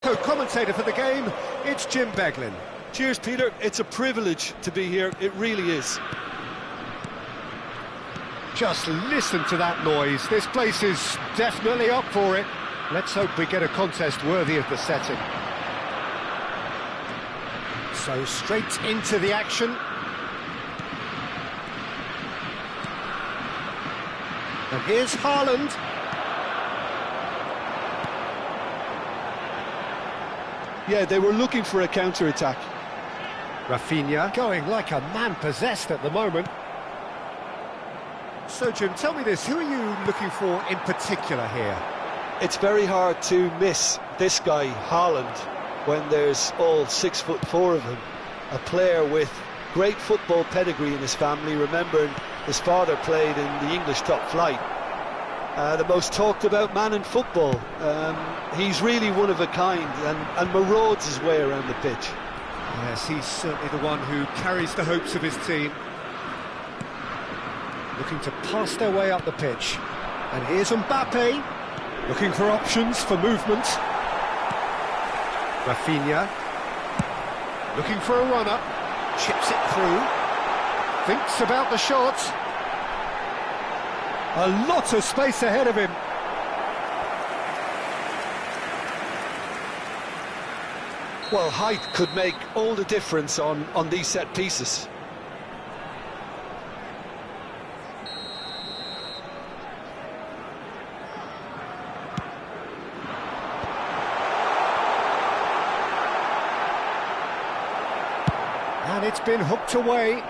Co-commentator for the game, it's Jim Beglin. Cheers, Peter. It's a privilege to be here. It really is. Just listen to that noise. This place is definitely up for it. Let's hope we get a contest worthy of the setting. So straight into the action. And here's Haaland. Yeah, they were looking for a counter-attack. Rafinha going like a man possessed at the moment. So, Jim, tell me this, who are you looking for in particular here? It's very hard to miss this guy, Haaland, when there's all 6'4" of him. A player with great football pedigree in his family, remembering his father played in the English top flight. The most talked about man in football. He's really one of a kind and marauds his way around the pitch. Yes, he's certainly the one who carries the hopes of his team. Looking to pass their way up the pitch. And here's Mbappe, looking for options for movement. Rafinha, looking for a run-up, chips it through, thinks about the shot. A lot of space ahead of him. Well, height could make all the difference on these set pieces. And it's been hooked away.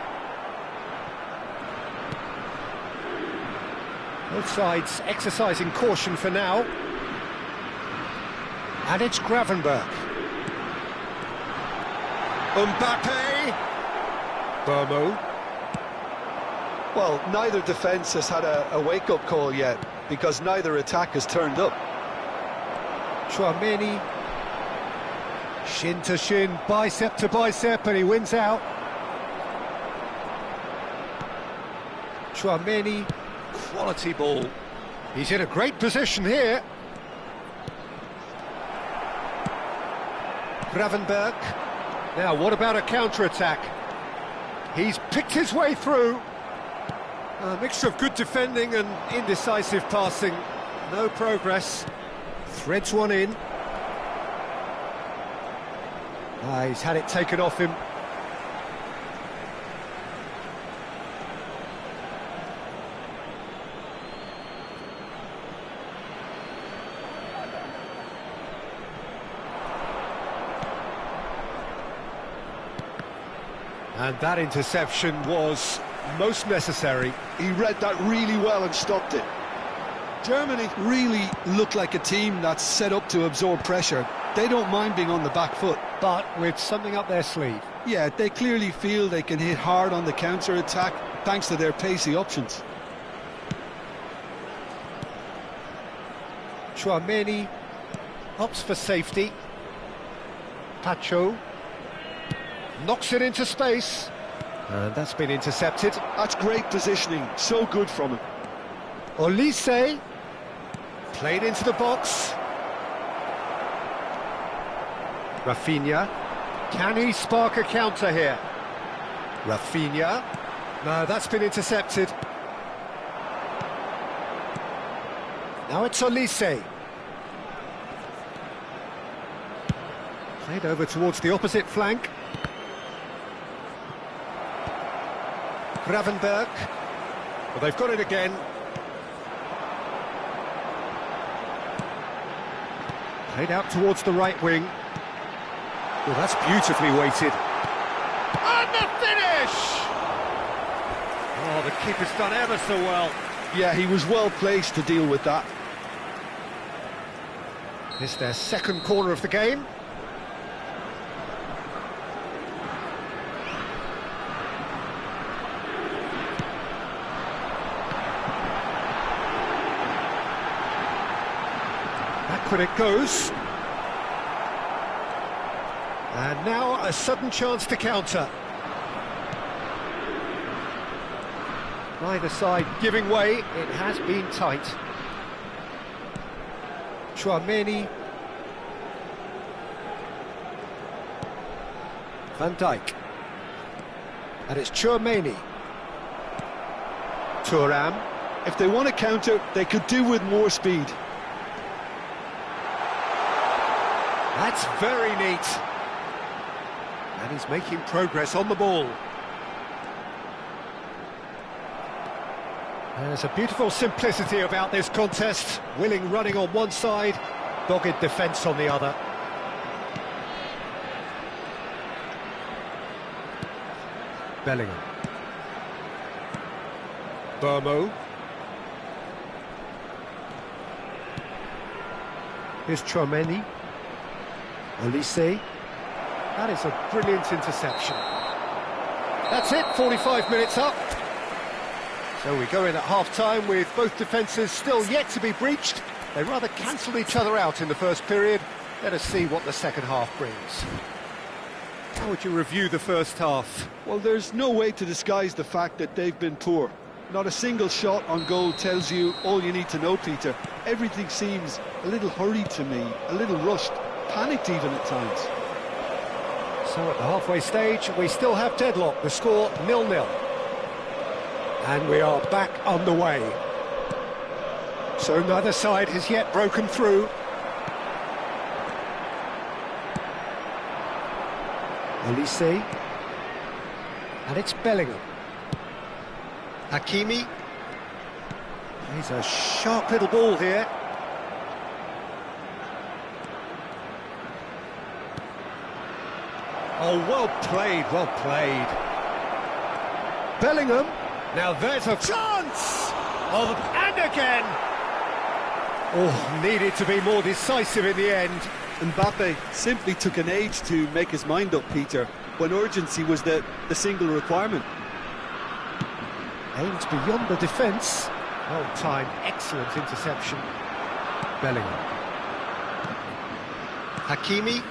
Both sides exercising caution for now. And it's Gravenberch. Mbappe. Burmo. Well, neither defence has had a wake-up call yet, because neither attack has turned up. Chouameni. Shin to shin, bicep to bicep, and he wins out. Chouameni, quality ball. He's in a great position here. Gravenberg. Now, what about a counter-attack? He's picked his way through. A mixture of good defending and indecisive passing. No progress. Threads one in. He's had it taken off him. And that interception was most necessary. He read that really well and stopped it. Germany really look like a team that's set up to absorb pressure. They don't mind being on the back foot. But with something up their sleeve. Yeah, they clearly feel they can hit hard on the counter-attack thanks to their pacey options. Chouameni opts for safety. Pacho knocks it into space. And that's been intercepted. That's great positioning, so good from him. Olise played into the box. Rafinha, can he spark a counter here? Rafinha, no, that's been intercepted. Now it's Olise. Played over towards the opposite flank. Gravenberg. Well, they've got it again. Played out towards the right wing. Well, that's beautifully weighted. And the finish! Oh, the keeper's done ever so well. Yeah, he was well placed to deal with that. It's their second corner of the game. Backward it goes. And now a sudden chance to counter. Neither side giving way, it has been tight. Chouameni. Van Dijk. And it's Chouameni. Thuram. If they want to counter, they could do with more speed. That's very neat. And he's making progress on the ball. There's a beautiful simplicity about this contest. Willing running on one side, dogged defence on the other. Bellingham. Burmo. Here's Chouameni. Olise. That is a brilliant interception. That's it, 45 minutes up. So we go in at half-time with both defences still yet to be breached. They rather cancelled each other out in the first period. Let us see what the second half brings. How would you review the first half? Well, there's no way to disguise the fact that they've been poor. Not a single shot on goal tells you all you need to know, Peter. Everything seems a little hurried to me, a little rushed, panicked even at times. So at the halfway stage, we still have deadlock. The score 0-0. And we are back underway. So neither side has yet broken through. Olise. And it's Bellingham. Hakimi. He's a sharp little ball here. Oh, well played, well played. Bellingham. Now there's a chance! And again! Oh, needed to be more decisive in the end. Mbappe simply took an age to make his mind up, Peter, when urgency was the single requirement. Aimed beyond the defence. Well timed, excellent interception. Bellingham. Hakimi.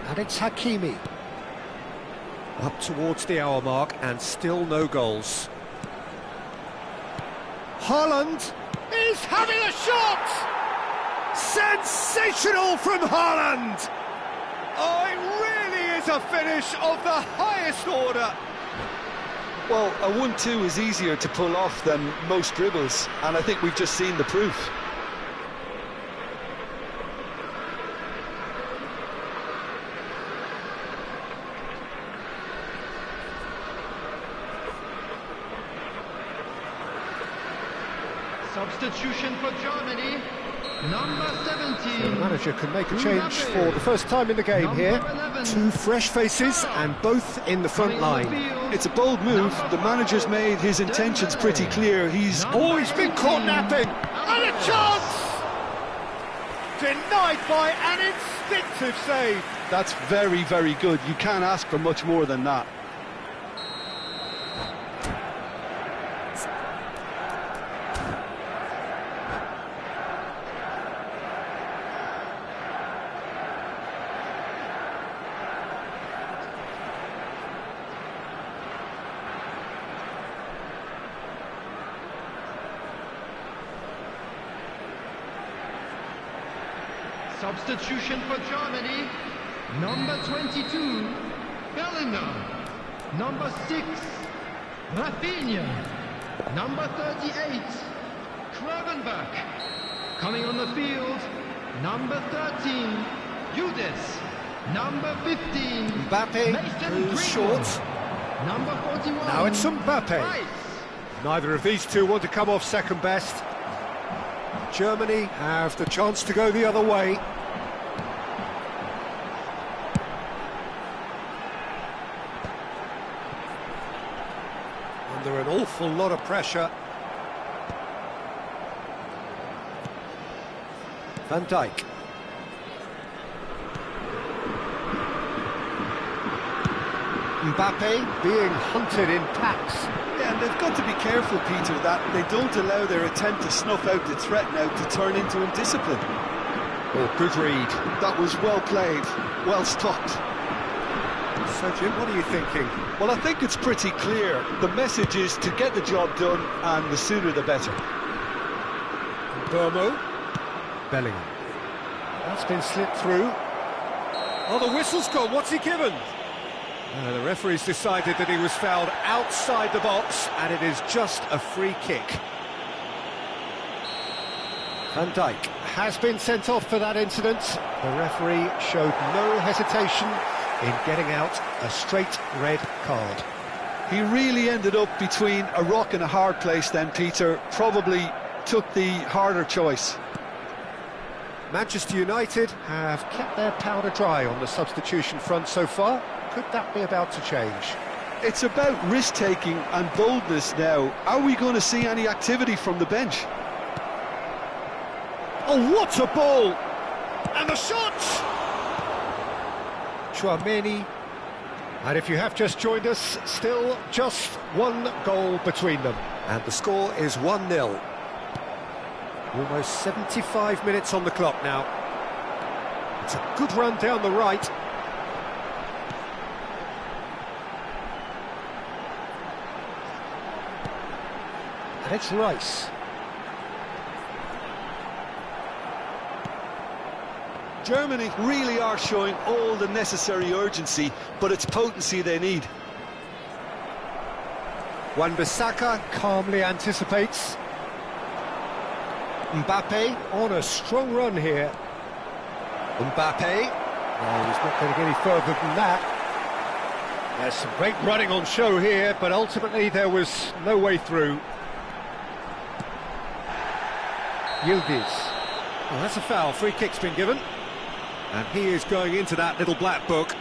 And it's Hakimi. Up towards the hour mark and still no goals. Haaland is having a shot! Sensational from Haaland! Oh, it really is a finish of the highest order. Well, a 1-2 is easier to pull off than most dribbles, and I think we've just seen the proof. Substitution for Germany, number 17. The manager can make a change for the first time in the game here. 2 fresh faces and both in the front line. It's a bold move. The manager's made his intentions pretty clear. He's been caught napping! And a chance! Denied by an instinctive save. That's very, very good. You can't ask for much more than that. Substitution for Germany, number 22, Bellingham, number 6, Rafinha, number 38, Kravenberg, coming on the field, number 13, Judes, number 15, Mbappe, who's short. number 41, Now it's Mbappe. Rice. Neither of these two want to come off second best. Germany have the chance to go the other way. Under an awful lot of pressure. Van Dijk. Mbappe being hunted in packs. Yeah, and they've got to be careful, Peter, that they don't allow their attempt to snuff out the threat now to turn into indiscipline. Oh, good read. That was well played, well stopped. So, Jim, what are you thinking? Well, I think it's pretty clear. The message is to get the job done, and the sooner the better. Burmo. Bellingham. That's been slipped through. Oh, the whistle's gone. What's he given? The referee's decided that he was fouled outside the box, and it is just a free kick. Van Dijk has been sent off for that incident. The referee showed no hesitation in getting out a straight red card. He really ended up between a rock and a hard place then, Peter. Probably took the harder choice. Manchester United have kept their powder dry on the substitution front so far. Could that be about to change? It's about risk-taking and boldness now. Are we going to see any activity from the bench? Oh, what a ball! And the shot! Chouameni. And if you have just joined us, still just 1 goal between them. And the score is 1-0. Almost 75 minutes on the clock now. It's a good run down the right. And it's Rice. Germany really are showing all the necessary urgency, but it's potency they need. Wan-Bissaka calmly anticipates. Mbappe on a strong run here. Mbappe. Oh, he's not going to get any further than that. There's some great running on show here, but ultimately there was no way through. Yildiz. Well, that's a foul. Free kick's been given. And he is going into that little black book.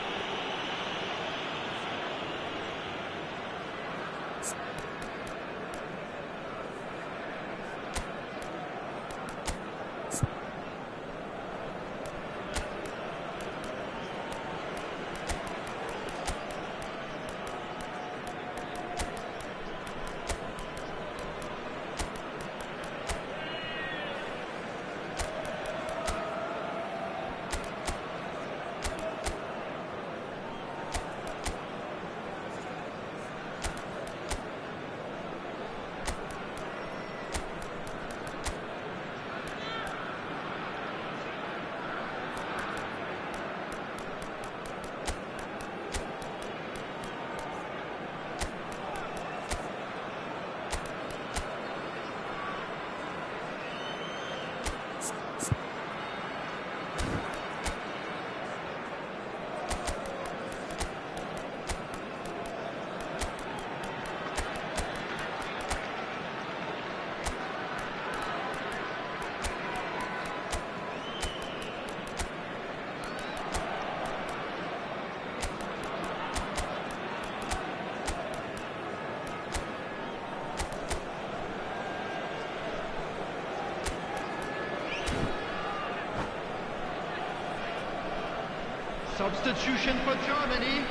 Substitution for Germany.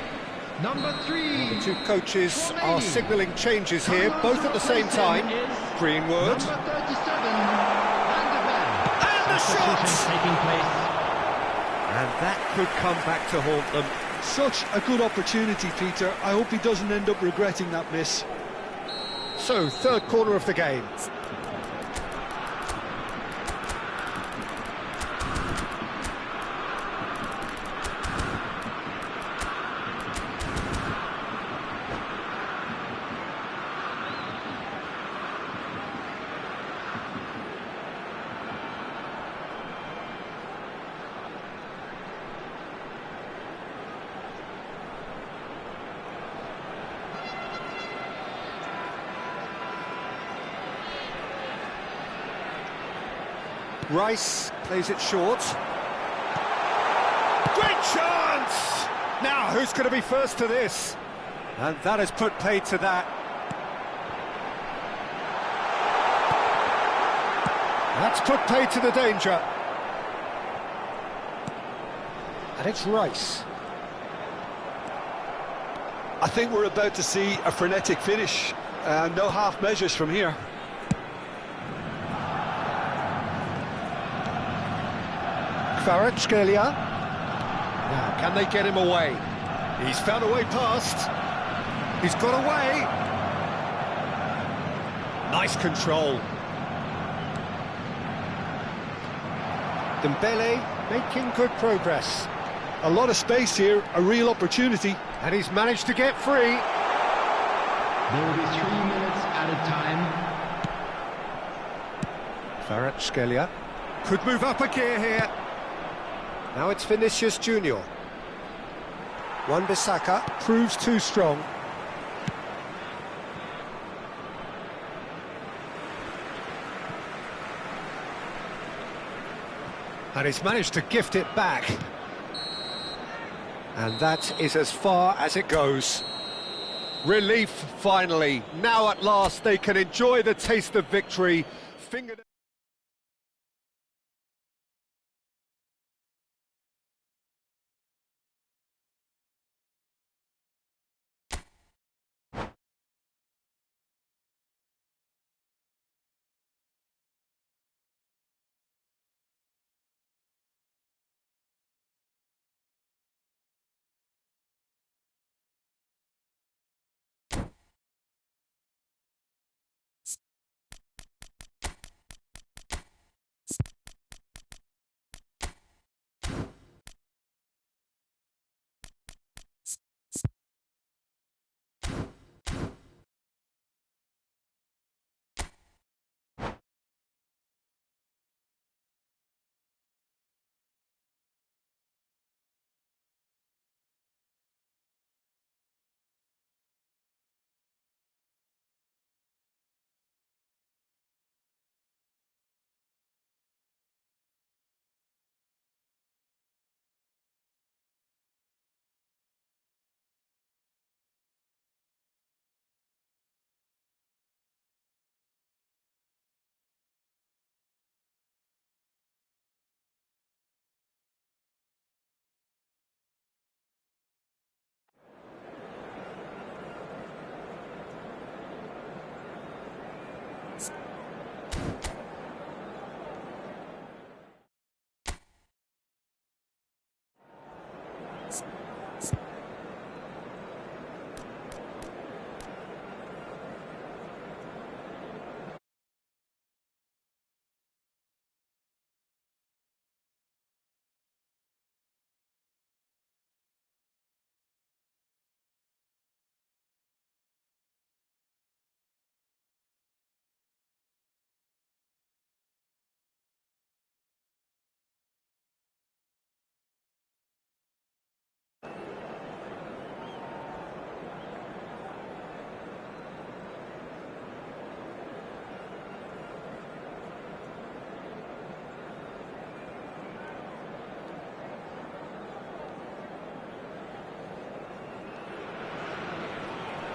Number 3. The two coaches are signalling changes here, both at the same time. Greenwood. Number 37. And the shot! taking place. And that could come back to haunt them. Such a good opportunity, Peter. I hope he doesn't end up regretting that miss. So, third corner of the game. Rice plays it short. Great chance! Now, who's going to be first to this? And that has put paid to that. That's put paid to the danger. And it's Rice. I think we're about to see a frenetic finish. No half measures from here. Kvaratskhelia. Now, can they get him away? He's found a way past. He's got away. Nice control. Dembele making good progress. A lot of space here, a real opportunity. And he's managed to get free. There will be 3 minutes added time. Kvaratskhelia could move up a gear here. Now it's Vinicius Junior. Wan-Bissaka proves too strong. And he's managed to gift it back. And that is as far as it goes. Relief, finally. Now at last they can enjoy the taste of victory.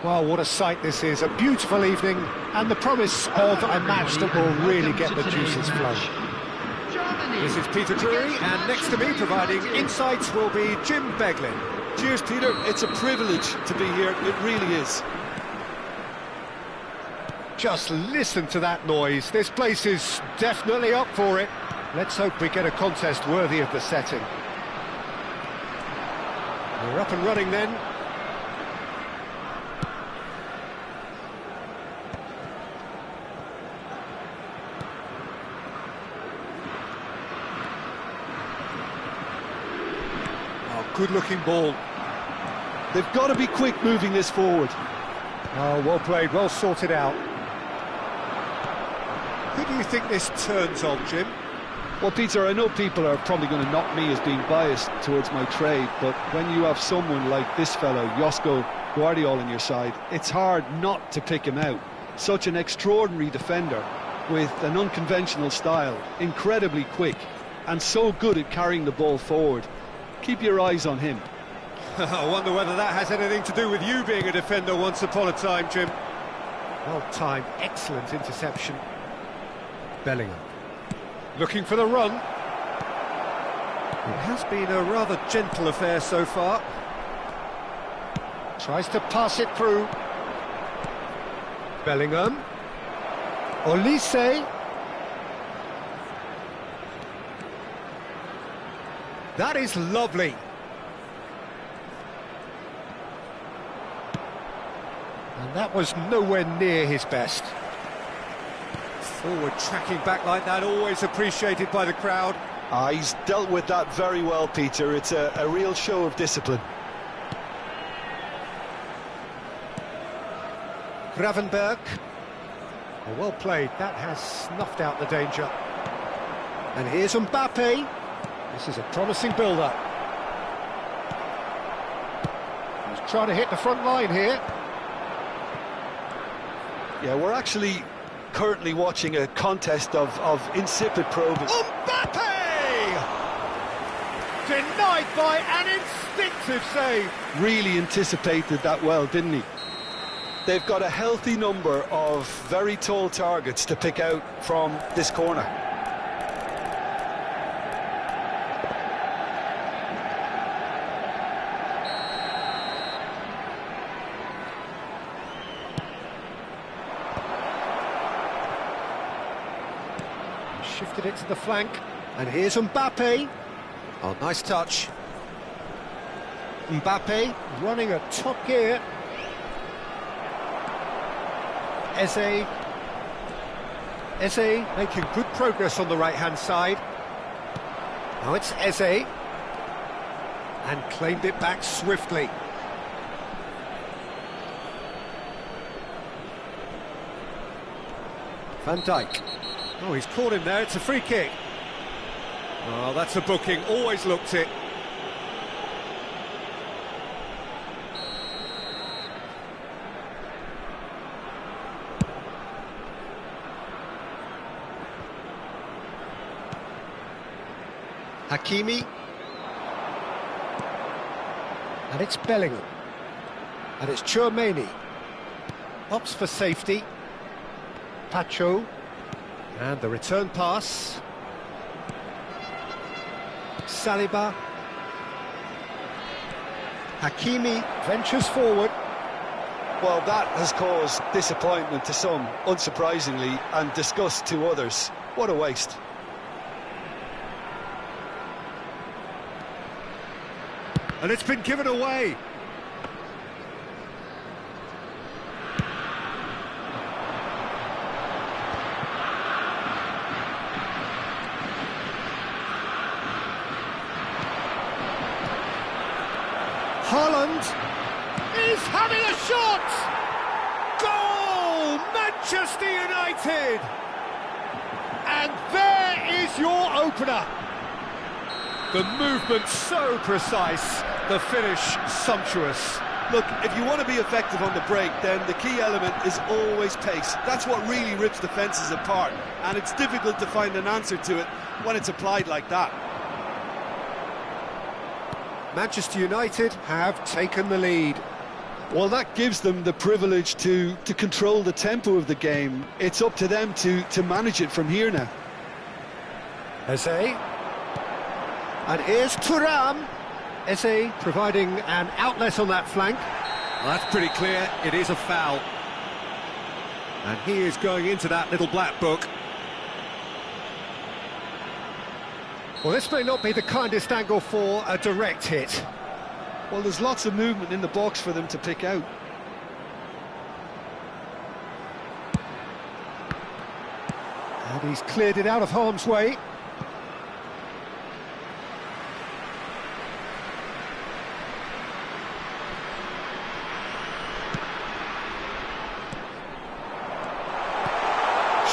Well, what a sight this is. A beautiful evening and the promise of a match that will really get the juices flowing. Germany Germany. This is Peter Drury, and next to me providing insights will be Jim Beglin. Cheers, Peter. It's a privilege to be here. It really is. Just listen to that noise. This place is definitely up for it. Let's hope we get a contest worthy of the setting. We're up and running then. Oh, good-looking ball. They've got to be quick moving this forward. Oh, well played, well sorted out. Who do you think this turns on, Jim? Well, Peter, I know people are probably going to knock me as being biased towards my trade, but when you have someone like this fellow, Josko Guardiola, on your side, it's hard not to pick him out. Such an extraordinary defender with an unconventional style, incredibly quick, and so good at carrying the ball forward. Keep your eyes on him. I wonder whether that has anything to do with you being a defender once upon a time, Jim. Well timed, excellent interception. Bellingham. Looking for the run. It has been a rather gentle affair so far. Tries to pass it through. Bellingham. Olise. That is lovely. And that was nowhere near his best. Forward tracking back like that, always appreciated by the crowd. He's dealt with that very well, Peter. It's a real show of discipline. Gravenberg. Oh, well played, that has snuffed out the danger. And here's Mbappe. This is a promising build-up. He's trying to hit the front line here. Yeah, we're actually currently watching a contest of insipid probing. Mbappe! Denied by an instinctive save. Really anticipated that well, didn't he? They've got a healthy number of very tall targets to pick out from this corner. Shifted it to the flank, and here's Mbappe. Oh, nice touch. Mbappe running at top gear. Eze making good progress on the right-hand side. Now it's Eze, and claimed it back swiftly. Van Dijk. Oh, he's caught him there, it's a free kick. Oh, that's a booking, always looked it. Hakimi. And it's Bellingham. And it's Tchouaméni. Opts for safety. Pacho. And the return pass. Saliba. Hakimi ventures forward. Well, that has caused disappointment to some, unsurprisingly, and disgust to others. What a waste. And it's been given away. Haaland is having a shot! Goal! Manchester United! And there is your opener. The movement so precise, the finish sumptuous. Look, if you want to be effective on the break, then the key element is always pace. That's what really rips defences apart, and it's difficult to find an answer to it when it's applied like that. Manchester United have taken the lead. Well, that gives them the privilege to control the tempo of the game. It's up to them to manage it from here now. Eze. And here's Thuram. Eze providing an outlet on that flank. Well, that's pretty clear. It is a foul. And he is going into that little black book. Well, this may not be the kindest angle for a direct hit. Well, there's lots of movement in the box for them to pick out. And he's cleared it out of harm's way.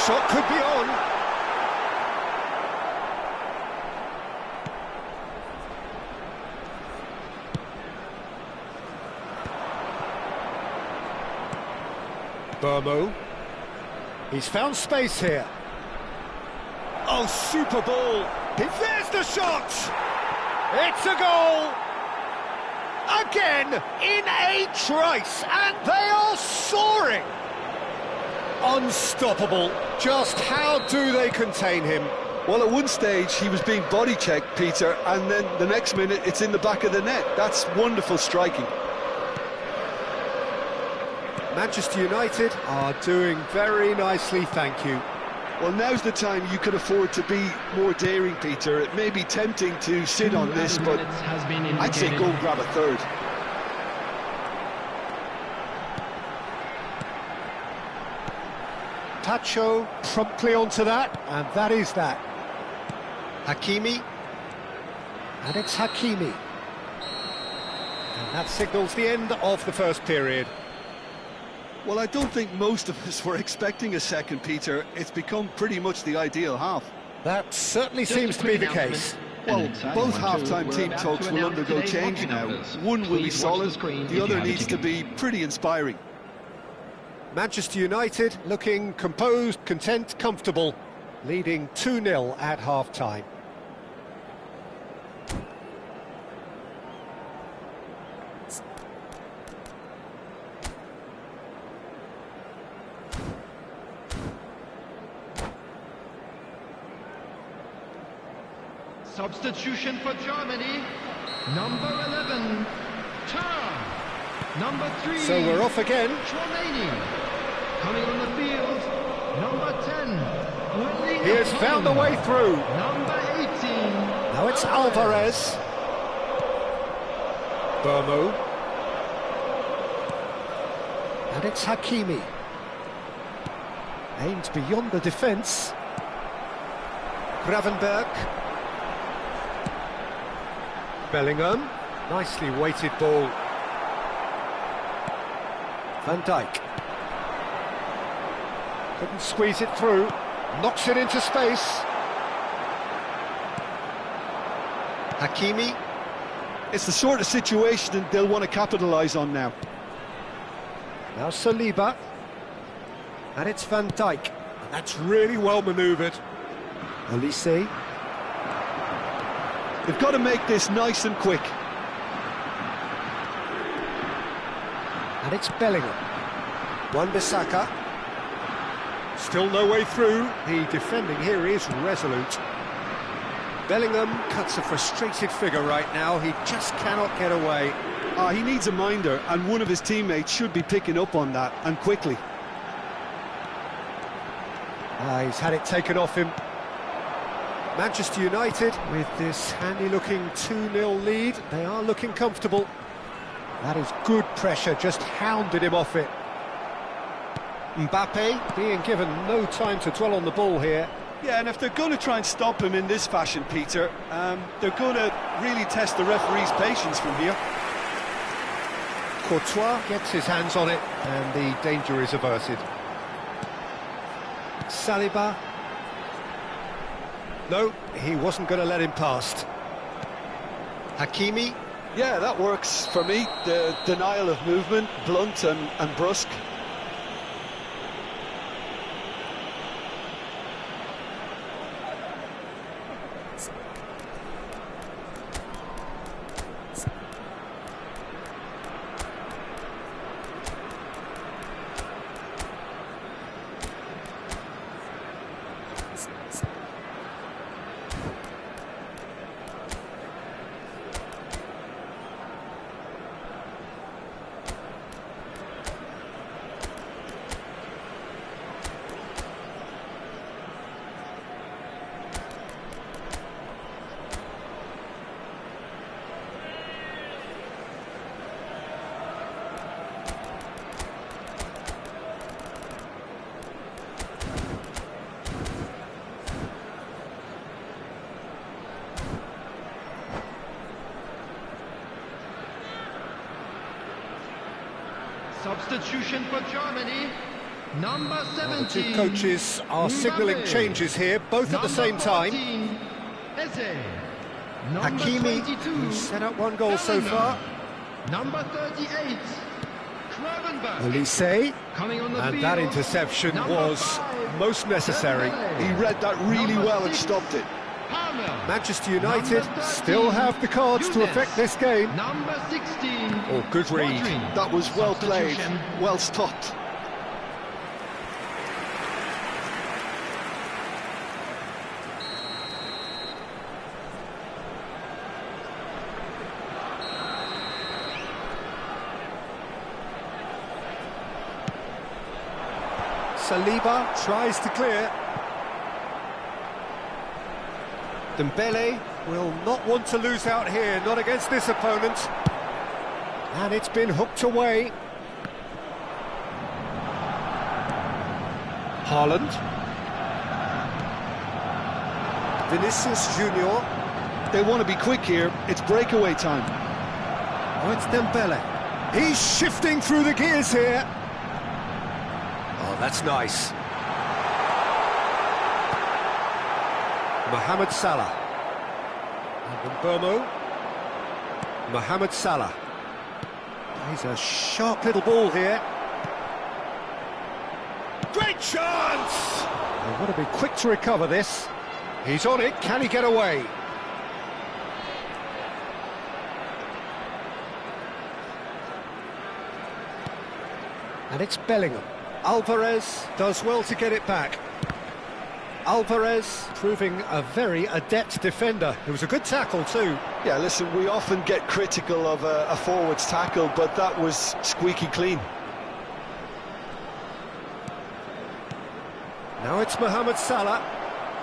Shot could be on. Burmo. He's found space here. Oh, super ball. There's the shot. It's a goal. Again, in a trice, and they are soaring. Unstoppable. Just how do they contain him? Well, at one stage he was being body checked, Peter, and then the next minute it's in the back of the net. That's wonderful striking. Manchester United are doing very nicely, thank you. Well, now's the time you could afford to be more daring, Peter. It may be tempting to sit on this, but I'd say go and grab a third. Tacho promptly onto that, and that is that. Hakimi, and it's Hakimi. And that signals the end of the first period. Well, I don't think most of us were expecting a second, Peter. It's become pretty much the ideal half. That certainly seems to be the case. Well, both half-time team talks will undergo change now. One will be solid, the other needs to be pretty inspiring. Manchester United looking composed, content, comfortable, leading 2-0 at half-time. Substitution for Germany, number 11, Thuram. Number 3, So we're off again. Chouameni. Coming on the field, number 10, He has found a way through. number 18. Now it's Alvarez. Burmo. And it's Hakimi. Aimed beyond the defence. Gravenberg. Bellingham. Nicely weighted ball. Van Dijk. Couldn't squeeze it through. Knocks it into space. Hakimi. It's the sort of situation that they'll want to capitalise on now. Now Saliba. And it's Van Dijk. And that's really well manoeuvred. Olise. They've got to make this nice and quick. And it's Bellingham. Wan-Bissaka. Still no way through. The defending here is resolute. Bellingham cuts a frustrated figure right now. He just cannot get away. He needs a minder, and one of his teammates should be picking up on that, and quickly. He's had it taken off him. Manchester United, with this handy-looking 2-0 lead, they are looking comfortable. That is good pressure, just hounded him off it. Mbappe being given no time to dwell on the ball here. Yeah, and if they're going to try and stop him in this fashion, Peter, they're going to really test the referee's patience from here. Courtois gets his hands on it, and the danger is averted. Saliba. No, he wasn't going to let him past. Hakimi. Yeah, that works for me. The denial of movement, blunt and brusque. Substitution for Germany. Number The 17. two coaches are signalling changes here, both at the same time. Eze. Number Hakimi, 22. who's set up one goal so far. Number 38. Gravenberch. Olise, Coming on the and field. that interception Number was 5. most necessary. He read that really Number well and 6. stopped it. Palmer. Manchester United Number 13. still have the cards to Younes. affect this game. Number 16. Oh, good read. Rodri. That was well played, Substitution. well stopped. Saliba tries to clear. Dembele will not want to lose out here, not against this opponent. And it's been hooked away. Haaland. Vinicius Junior. They want to be quick here. It's breakaway time. Oh, it's Dembele. He's shifting through the gears here. Oh, that's nice. Mohamed Salah. And Mbomo. Mohamed Salah. He's a sharp little ball here. Great chance! They've got to be quick to recover this. He's on it. Can he get away? And it's Bellingham. Alvarez does well to get it back. Alvarez proving a very adept defender. It was a good tackle too. Yeah, listen, we often get critical of a forward's tackle, but that was squeaky clean. Now it's Mohamed Salah.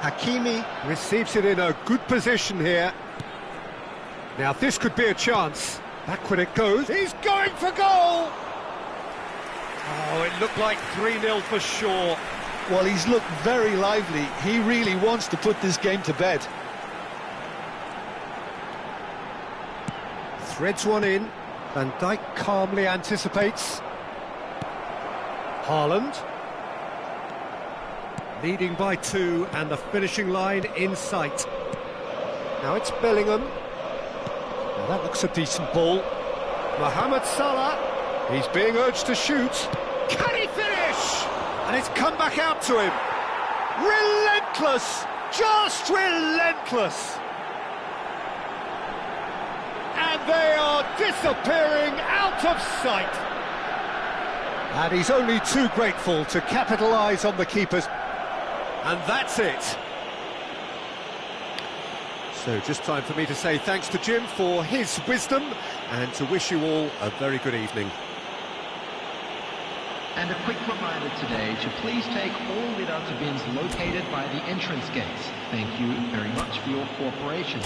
Hakimi receives it in a good position here. Now this could be a chance. Backward it goes. He's going for goal! Oh, it looked like 3-0 for sure. Well, he's looked very lively. He really wants to put this game to bed. Threads one in. Van Dijk calmly anticipates. Haaland. Leading by 2 and the finishing line in sight. Now it's Bellingham. Now that looks a decent ball. Mohamed Salah. He's being urged to shoot. Can he finish? And it's come back out to him. Relentless! Just relentless! And they are disappearing out of sight. And he's only too grateful to capitalise on the keepers. And that's it. So just time for me to say thanks to Jim for his wisdom and to wish you all a very good evening. And a quick reminder today to please take all without bins located by the entrance gates. Thank you very much for your cooperation.